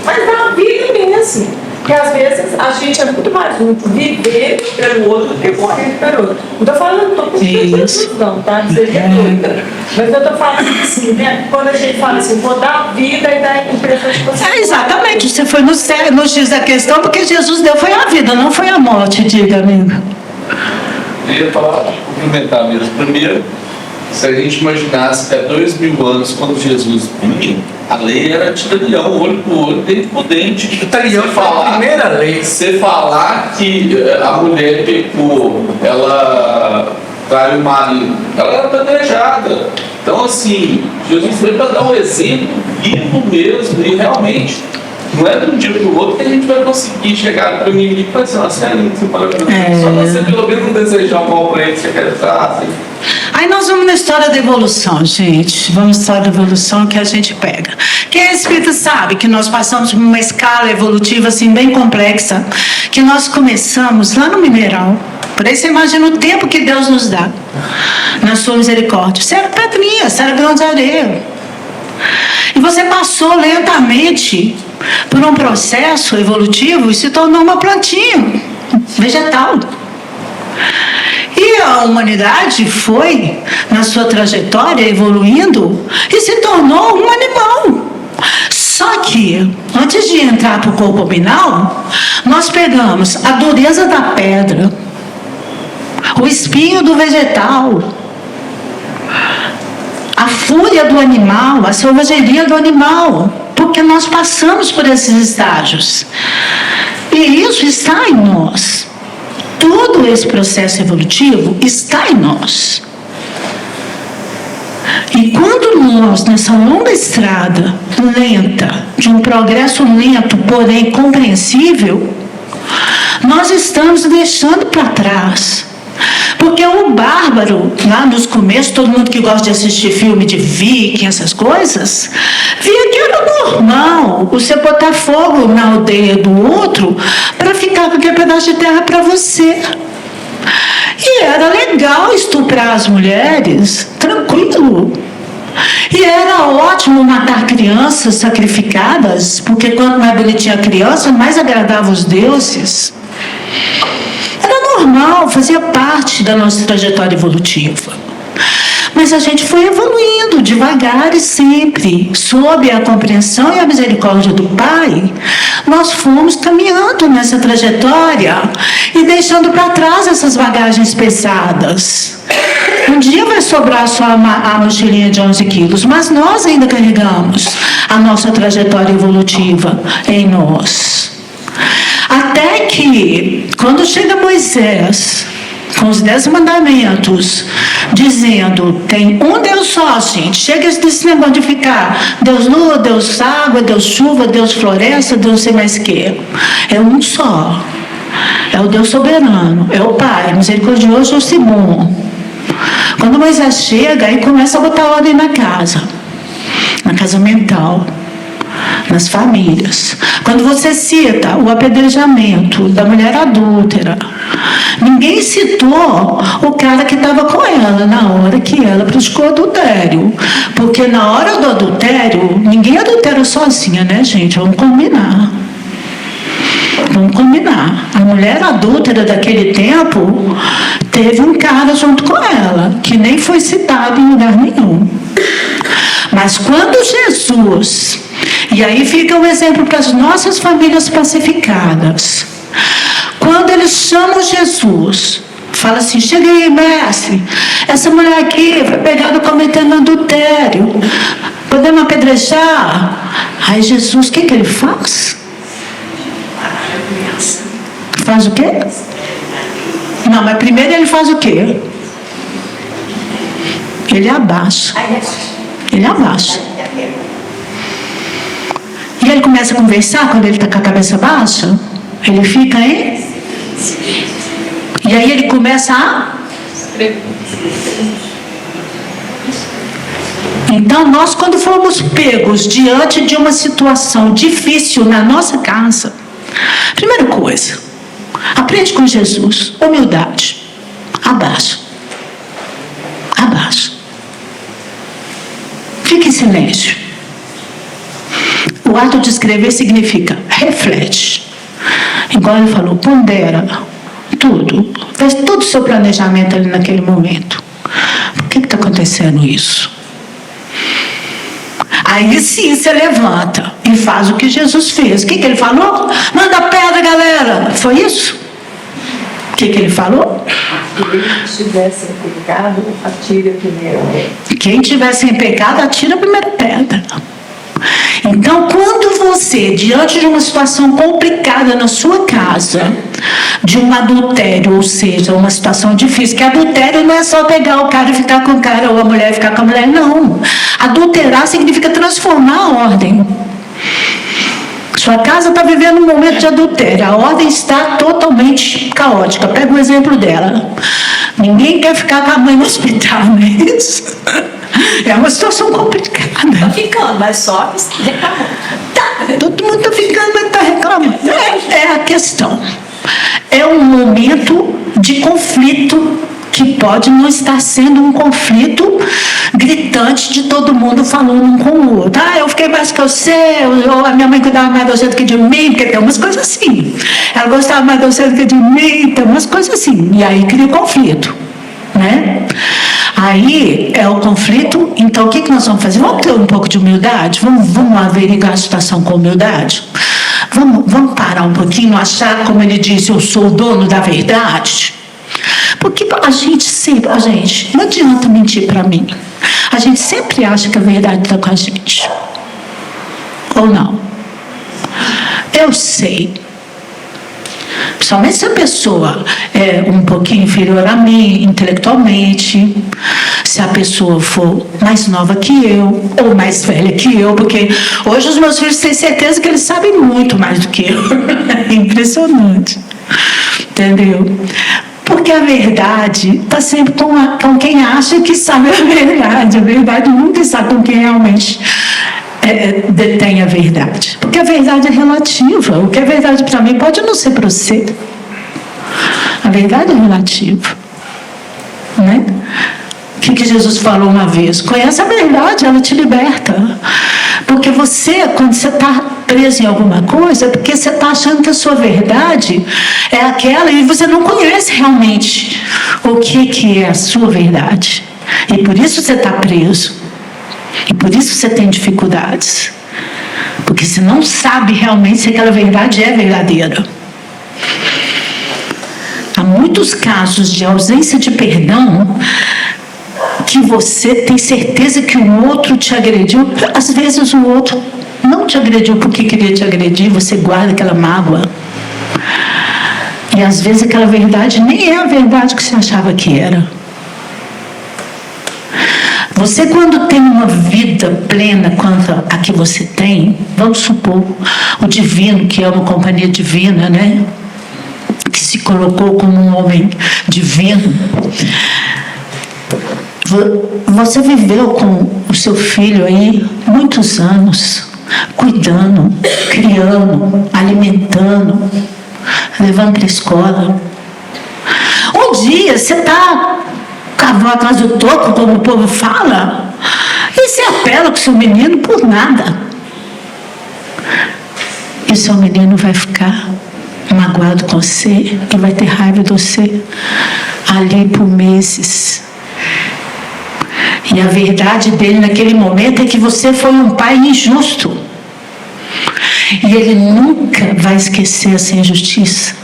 mas dar a vida mesmo. Porque às vezes a gente é muito mais útil viver pelo outro do que morrer pelo outro. Não estou falando, não estou Isso. não, tá? Seja doida. Mas eu estou falando assim, né? Quando a gente fala assim, vou dar a vida e dar a impressão de você. Exatamente. Você foi no X da questão, porque Jesus deu foi a vida, não foi a morte, diga, amigo. Eu ia falar, complementar mesmo. Primeiro, se a gente imaginasse que há 2000 anos, quando Jesus vinha, a lei era de trilhão, olho por olho, dente por dente. Trilhão foi a primeira lei. Você falar que a mulher pecou, ela trai o marido. Ela era apedrejada. Então, assim, Jesus veio para dar um exemplo vivo mesmo, e realmente, não é de um dia para o outro que a gente vai conseguir chegar para o inimigo e falar assim, nossa, é lindo, só você pelo menos não desejar o mal para ele, você quer estar assim. Aí nós vamos na história da evolução, gente. Vamos na história da evolução que a gente pega. Quem é espírita sabe que nós passamos por uma escala evolutiva assim bem complexa, que nós começamos lá no mineral. Por aí você imagina o tempo que Deus nos dá na sua misericórdia. Você era pedrinha, você era grão de areia. E você passou lentamente por um processo evolutivo e se tornou uma plantinha vegetal. E a humanidade foi, na sua trajetória, evoluindo e se tornou um animal. Só que, antes de entrar para o corpo animal, nós pegamos a dureza da pedra, o espinho do vegetal, a fúria do animal, a selvageria do animal, porque nós passamos por esses estágios. E isso está em nós. Todo esse processo evolutivo está em nós. E quando nós, nessa longa estrada lenta, de um progresso lento, porém compreensível, nós estamos deixando para trás. Porque o bárbaro, lá nos começos, todo mundo que gosta de assistir filme de viking, essas coisas, via que era normal você botar fogo na aldeia do outro para ficar com aquele pedaço de terra para você. E era legal estuprar as mulheres, tranquilo. E era ótimo matar crianças sacrificadas, porque quanto mais bonitinha a criança, mais agradava os deuses. Era normal, fazia parte da nossa trajetória evolutiva. Mas a gente foi evoluindo devagar e sempre, sob a compreensão e a misericórdia do Pai, nós fomos caminhando nessa trajetória e deixando para trás essas bagagens pesadas. Um dia vai sobrar só a mochilinha de 11 quilos, mas nós ainda carregamos a nossa trajetória evolutiva em nós. Até que, quando chega Moisés, com os 10 mandamentos, dizendo, tem um Deus só, gente. Chega desse negócio de ficar Deus lua, Deus água, Deus chuva, Deus floresta, Deus não sei mais o quê. É um só. É o Deus soberano, é o Pai, misericordioso, é o Simão. Quando Moisés chega, aí começa a botar ordem na casa mental, nas famílias. Quando você cita o apedrejamento da mulher adúltera, ninguém citou o cara que estava com ela na hora que ela praticou adultério. Porque na hora do adultério, ninguém adultera sozinha, né, gente? Vamos combinar. Vamos combinar. A mulher adúltera daquele tempo teve um cara junto com ela, que nem foi citado em lugar nenhum. Mas quando Jesus, e aí fica um exemplo para as nossas famílias pacificadas, quando eles chamam Jesus, fala assim, chega aí, mestre, essa mulher aqui foi pegada cometendo adultério, podemos apedrejar? Aí Jesus, o que ele faz? Faz o quê? Não, mas primeiro ele faz o quê? Ele abaixa. Ele abaixa. E ele começa a conversar quando ele está com a cabeça baixa. Ele fica, hein? E aí ele começa a... Então, nós quando fomos pegos diante de uma situação difícil na nossa casa, primeira coisa, aprende com Jesus, humildade. Abaixa. Abaixa. Fique em silêncio. O ato de escrever significa reflete. Igual ele falou, pondera tudo. Faz todo o seu planejamento ali naquele momento. Por que está acontecendo isso? Aí sim você levanta e faz o que Jesus fez. O que ele falou? Manda pedra, galera. Foi isso? O que ele falou? Quem estiver sem pecado, atire a primeira pedra. Quem estiver sem pecado, atira a primeira pedra. Então, quando você, diante de uma situação complicada na sua casa, de um adultério, ou seja, uma situação difícil, que adultério não é só pegar o cara e ficar com o cara, ou a mulher ficar com a mulher, não. Adulterar significa transformar a ordem. Sua casa está vivendo um momento de adultério, a ordem está totalmente caótica. Pega o exemplo dela. Ninguém quer ficar com a mãe no hospital, não é isso? É uma situação complicada. Tá ficando, mas só reclamando. Todo mundo está ficando, mas está reclamando. É a questão. É um momento de conflito que pode não estar sendo um conflito gritante de todo mundo falando um com o outro. Ah, eu fiquei mais que você, ou a minha mãe cuidava mais de você do que de mim, porque tem umas coisas assim. Ela gostava mais de você do que de mim, tem umas coisas assim. E aí cria conflito, né? Aí é o conflito. Então o que nós vamos fazer? Vamos ter um pouco de humildade? Vamos averiguar a situação com humildade? Vamos parar um pouquinho, achar, como ele disse, eu sou o dono da verdade? Porque a gente, não adianta mentir para mim. A gente sempre acha que a verdade está com a gente. Ou não? Eu sei. Principalmente se a pessoa é um pouquinho inferior a mim, intelectualmente, se a pessoa for mais nova que eu, ou mais velha que eu, porque hoje os meus filhos têm certeza que eles sabem muito mais do que eu. É impressionante. Entendeu? Porque a verdade está sempre com quem acha que sabe a verdade. A verdade nunca está com quem realmente detém a verdade. Porque a verdade é relativa. O que é verdade para mim pode não ser para você. A verdade é relativa. Né? O que Jesus falou uma vez? Conhece a verdade, ela te liberta. Porque você, quando você está preso em alguma coisa, é porque você está achando que a sua verdade é aquela e você não conhece realmente o que é a sua verdade. E por isso você está preso. E por isso você tem dificuldades. Porque você não sabe realmente se aquela verdade é verdadeira. Há muitos casos de ausência de perdão que você tem certeza que o outro te agrediu. Às vezes o outro não te agrediu porque queria te agredir, você guarda aquela mágoa. E às vezes aquela verdade nem é a verdade que você achava que era. Você, quando tem uma vida plena quanto a que você tem, vamos supor, o divino, que é uma companhia divina, né? Que se colocou como um homem divino. Você viveu com o seu filho aí muitos anos, cuidando, criando, alimentando, levando para a escola. Um dia você está cavando atrás do toco, como o povo fala, e você apela com o seu menino por nada. E seu menino vai ficar magoado com você e vai ter raiva de você ali por meses. E a verdade dele naquele momento é que você foi um pai injusto. E ele nunca vai esquecer essa injustiça.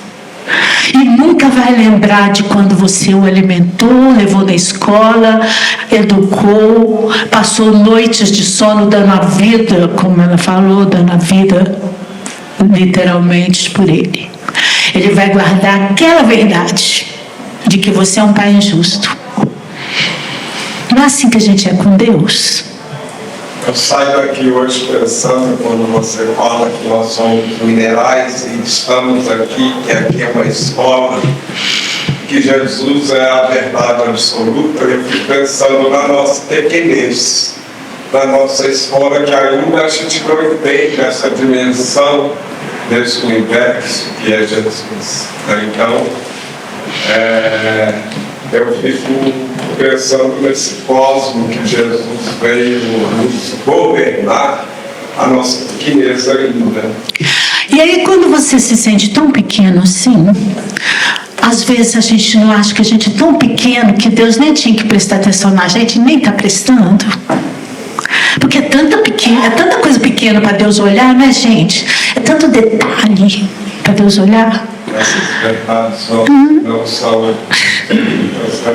E nunca vai lembrar de quando você o alimentou, levou na escola, educou, passou noites de sono dando a vida, como ela falou, dando a vida literalmente por ele. Ele vai guardar aquela verdade de que você é um pai injusto. Não é assim que a gente é com Deus? Eu saio daqui hoje pensando, quando você fala que nós somos minerais e estamos aqui, que aqui é uma escola, que Jesus é a verdade absoluta, eu fico pensando na nossa pequenez, na nossa escola, que ainda a gente não entende essa dimensão desse universo que é Jesus. Então, eu fico pensando nesse cosmo que Jesus veio nos governar, a nossa pequenez ainda. E aí, quando você se sente tão pequeno assim, às vezes a gente não acha que a gente é tão pequeno que Deus nem tinha que prestar atenção na gente, nem está prestando. Porque é tanta coisa pequena para Deus olhar, né, gente? É tanto detalhe para Deus olhar. Essas verdades não são essa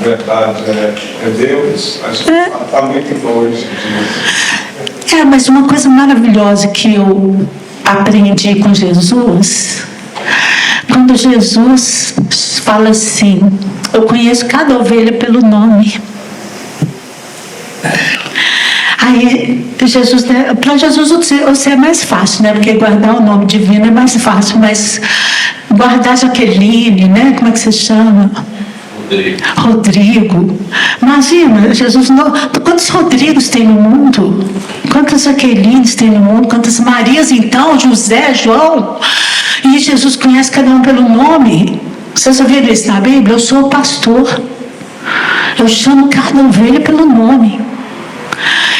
verdade é Deus, a gente está muito longe disso. Mas uma coisa maravilhosa que eu aprendi com Jesus, quando Jesus fala assim, eu conheço cada ovelha pelo nome. Aí, Jesus, né, para Jesus você é mais fácil, né? Porque guardar o nome divino é mais fácil, mas guardar Jaqueline, né? Como é que você chama? Rodrigo. Imagina, Jesus, quantos Rodrigos tem no mundo? Quantas Jaquelines tem no mundo? Quantas Marias, então? José, João? E Jesus conhece cada um pelo nome. Vocês ouviram isso na Bíblia? Eu sou o pastor. Eu chamo cada ovelha pelo nome.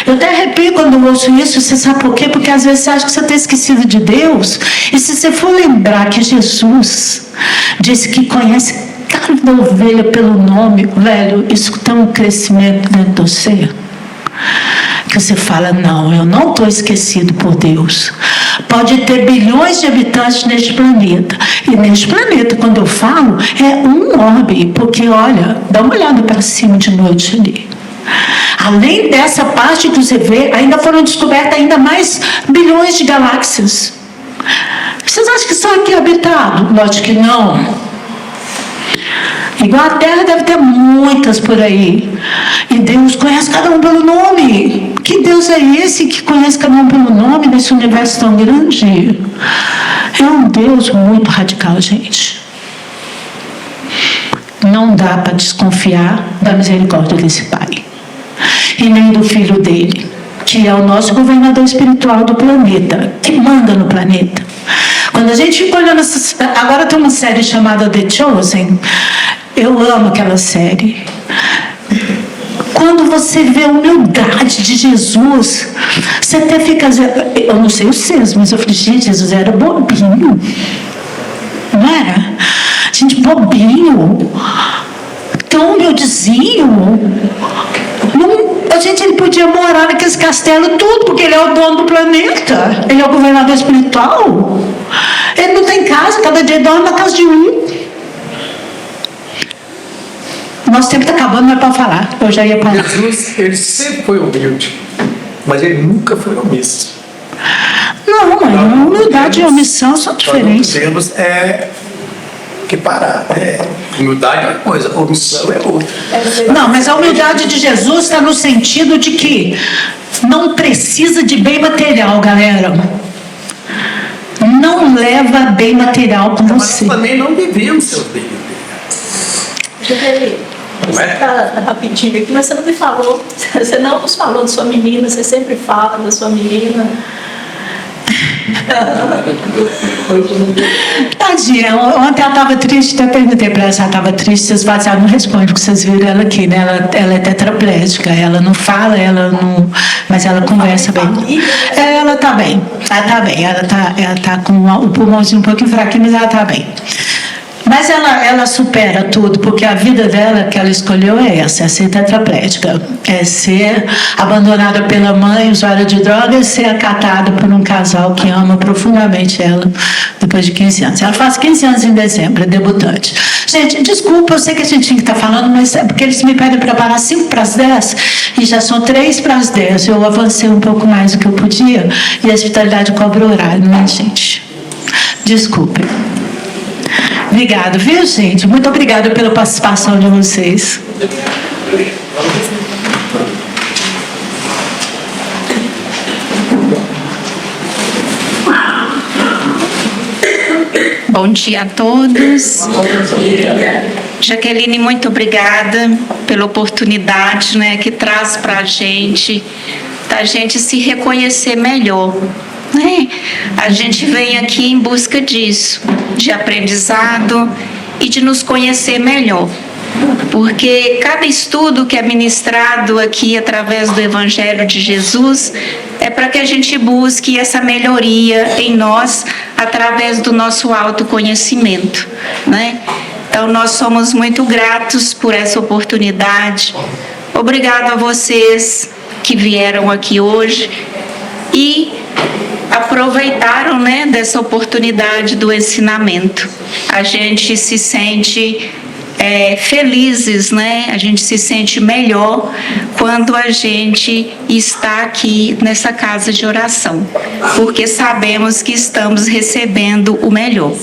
Eu até arrepio quando eu ouço isso. Você sabe por quê? Porque às vezes você acha que você está esquecido de Deus. E se você for lembrar que Jesus disse que conhece cada ovelha pelo nome, velho, isso tem um crescimento dentro de você. Que você fala, não, eu não estou esquecido por Deus. Pode ter bilhões de habitantes neste planeta. E neste planeta, quando eu falo, é um orbe. Porque, olha, dá uma olhada para cima de noite ali. Além dessa parte que você vê, ainda foram descobertas ainda mais bilhões de galáxias. Vocês acham que só aqui é habitado? Lógico que não. Igual a Terra deve ter muitas por aí. E Deus conhece cada um pelo nome. Que Deus é esse que conhece cada um pelo nome nesse universo tão grande? É um Deus muito radical, gente. Não dá para desconfiar da misericórdia desse Pai. E nem do Filho dele, que é o nosso governador espiritual do planeta, que manda no planeta. Quando a gente fica olhando agora tem uma série chamada The Chosen. Eu amo aquela série. Quando você vê a humildade de Jesus, você até fica... Eu não sei os seus, mas eu falei, gente, Jesus era bobinho. Não era? Gente, bobinho. Tão humildezinho. Gente, ele podia morar naqueles castelos tudo, porque ele é o dono do planeta. Ele é o governador espiritual. Ele não tem casa, cada dia dorme na casa de um. Nosso tempo está acabando, não é para falar. Eu já ia parar. Jesus, ele sempre foi humilde, mas ele nunca foi omisso. Não, mas humildade e omissão são diferentes. Nós temos que parar. Humildade é uma coisa, omissão é outra. Não, mas a humildade de Jesus está no sentido de que não precisa de bem material, galera. Não leva bem material com você. Mas também não devemos seus bem. Você está rapidinho aqui, mas você não me falou. Você não nos falou da sua menina, você sempre fala da sua menina. Tadinha, ontem ela estava triste, até perguntei para ela se ela estava triste, vocês falaram, ela não responde, porque vocês viram ela aqui, né? Ela é tetraplégica, ela não fala, mas ela conversa bem. Ela está bem, ela tá com o pulmãozinho um pouquinho fraquinho, mas ela está bem. Mas ela supera tudo, porque a vida dela que ela escolheu é ser tetraplégica. É ser abandonada pela mãe, usuária de drogas, ser acatada por um casal que ama profundamente ela depois de 15 anos. Ela faz 15 anos em dezembro, é debutante. Gente, desculpa, eu sei que a gente tinha que estar falando, mas é porque eles me pedem para parar 5 para as 10 e já são 3 para as 10. Eu avancei um pouco mais do que eu podia e a hospitalidade cobra horário, não é, gente? Desculpem. Obrigada, viu, gente? Muito obrigada pela participação de vocês. Bom dia a todos. Jaqueline, muito obrigada pela oportunidade, né, que traz para a gente, da gente se reconhecer melhor. Né? A gente vem aqui em busca disso, de aprendizado e de nos conhecer melhor. Porque cada estudo que é ministrado aqui através do Evangelho de Jesus é para que a gente busque essa melhoria em nós através do nosso autoconhecimento, né? Então nós somos muito gratos por essa oportunidade. Obrigado a vocês que vieram aqui hoje e aproveitaram, né, dessa oportunidade do ensinamento. A gente se sente felizes, né? A gente se sente melhor quando a gente está aqui nessa casa de oração, porque sabemos que estamos recebendo o melhor.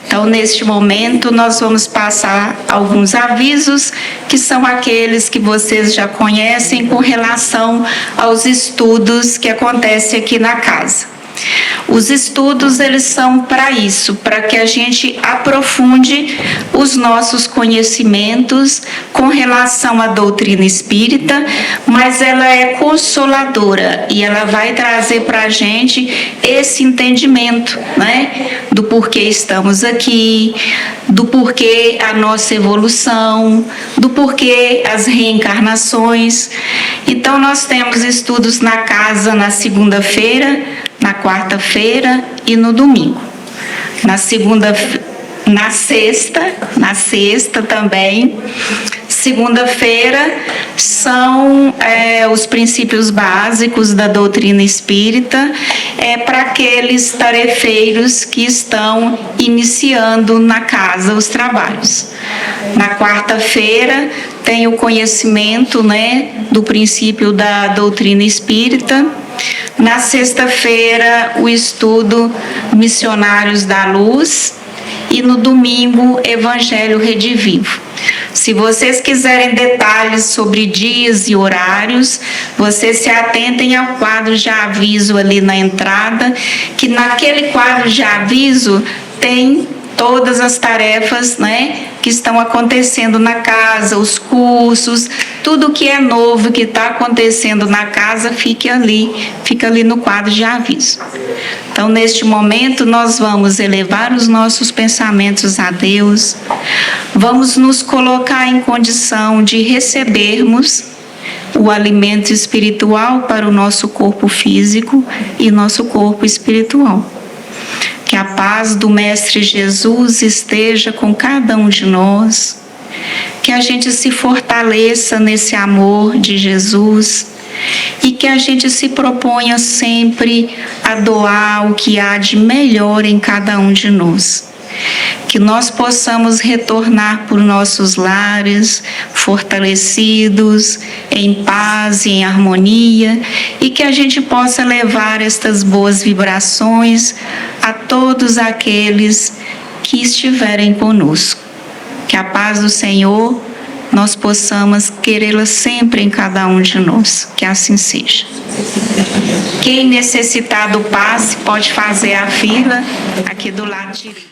Então, neste momento, nós vamos passar alguns avisos, que são aqueles que vocês já conhecem com relação aos estudos que acontecem aqui na casa. Os estudos, eles são para isso, para que a gente aprofunde os nossos conhecimentos com relação à doutrina espírita, mas ela é consoladora e ela vai trazer para a gente esse entendimento, né? Do porquê estamos aqui, do porquê a nossa evolução, do porquê as reencarnações. Então, nós temos estudos na casa na segunda-feira, na quarta-feira e no domingo. Na sexta também. Segunda-feira são os princípios básicos da doutrina espírita, para aqueles tarefeiros que estão iniciando na casa os trabalhos. Na quarta-feira tem o conhecimento, né, do princípio da doutrina espírita. Na sexta-feira, o estudo Missionários da Luz e no domingo, Evangelho Redivivo. Se vocês quiserem detalhes sobre dias e horários, vocês se atentem ao quadro de aviso ali na entrada, que naquele quadro de aviso tem todas as tarefas, né, que estão acontecendo na casa, os cursos, tudo que é novo que está acontecendo na casa, fica ali no quadro de aviso. Então, neste momento, nós vamos elevar os nossos pensamentos a Deus, vamos nos colocar em condição de recebermos o alimento espiritual para o nosso corpo físico e nosso corpo espiritual. Que a paz do Mestre Jesus esteja com cada um de nós, que a gente se fortaleça nesse amor de Jesus e que a gente se proponha sempre a doar o que há de melhor em cada um de nós. Que nós possamos retornar por nossos lares fortalecidos, em paz e em harmonia, e que a gente possa levar estas boas vibrações a todos aqueles que estiverem conosco. Que a paz do Senhor nós possamos querê-la sempre em cada um de nós. Que assim seja. Quem necessitar do passe pode fazer a fila aqui do lado direito.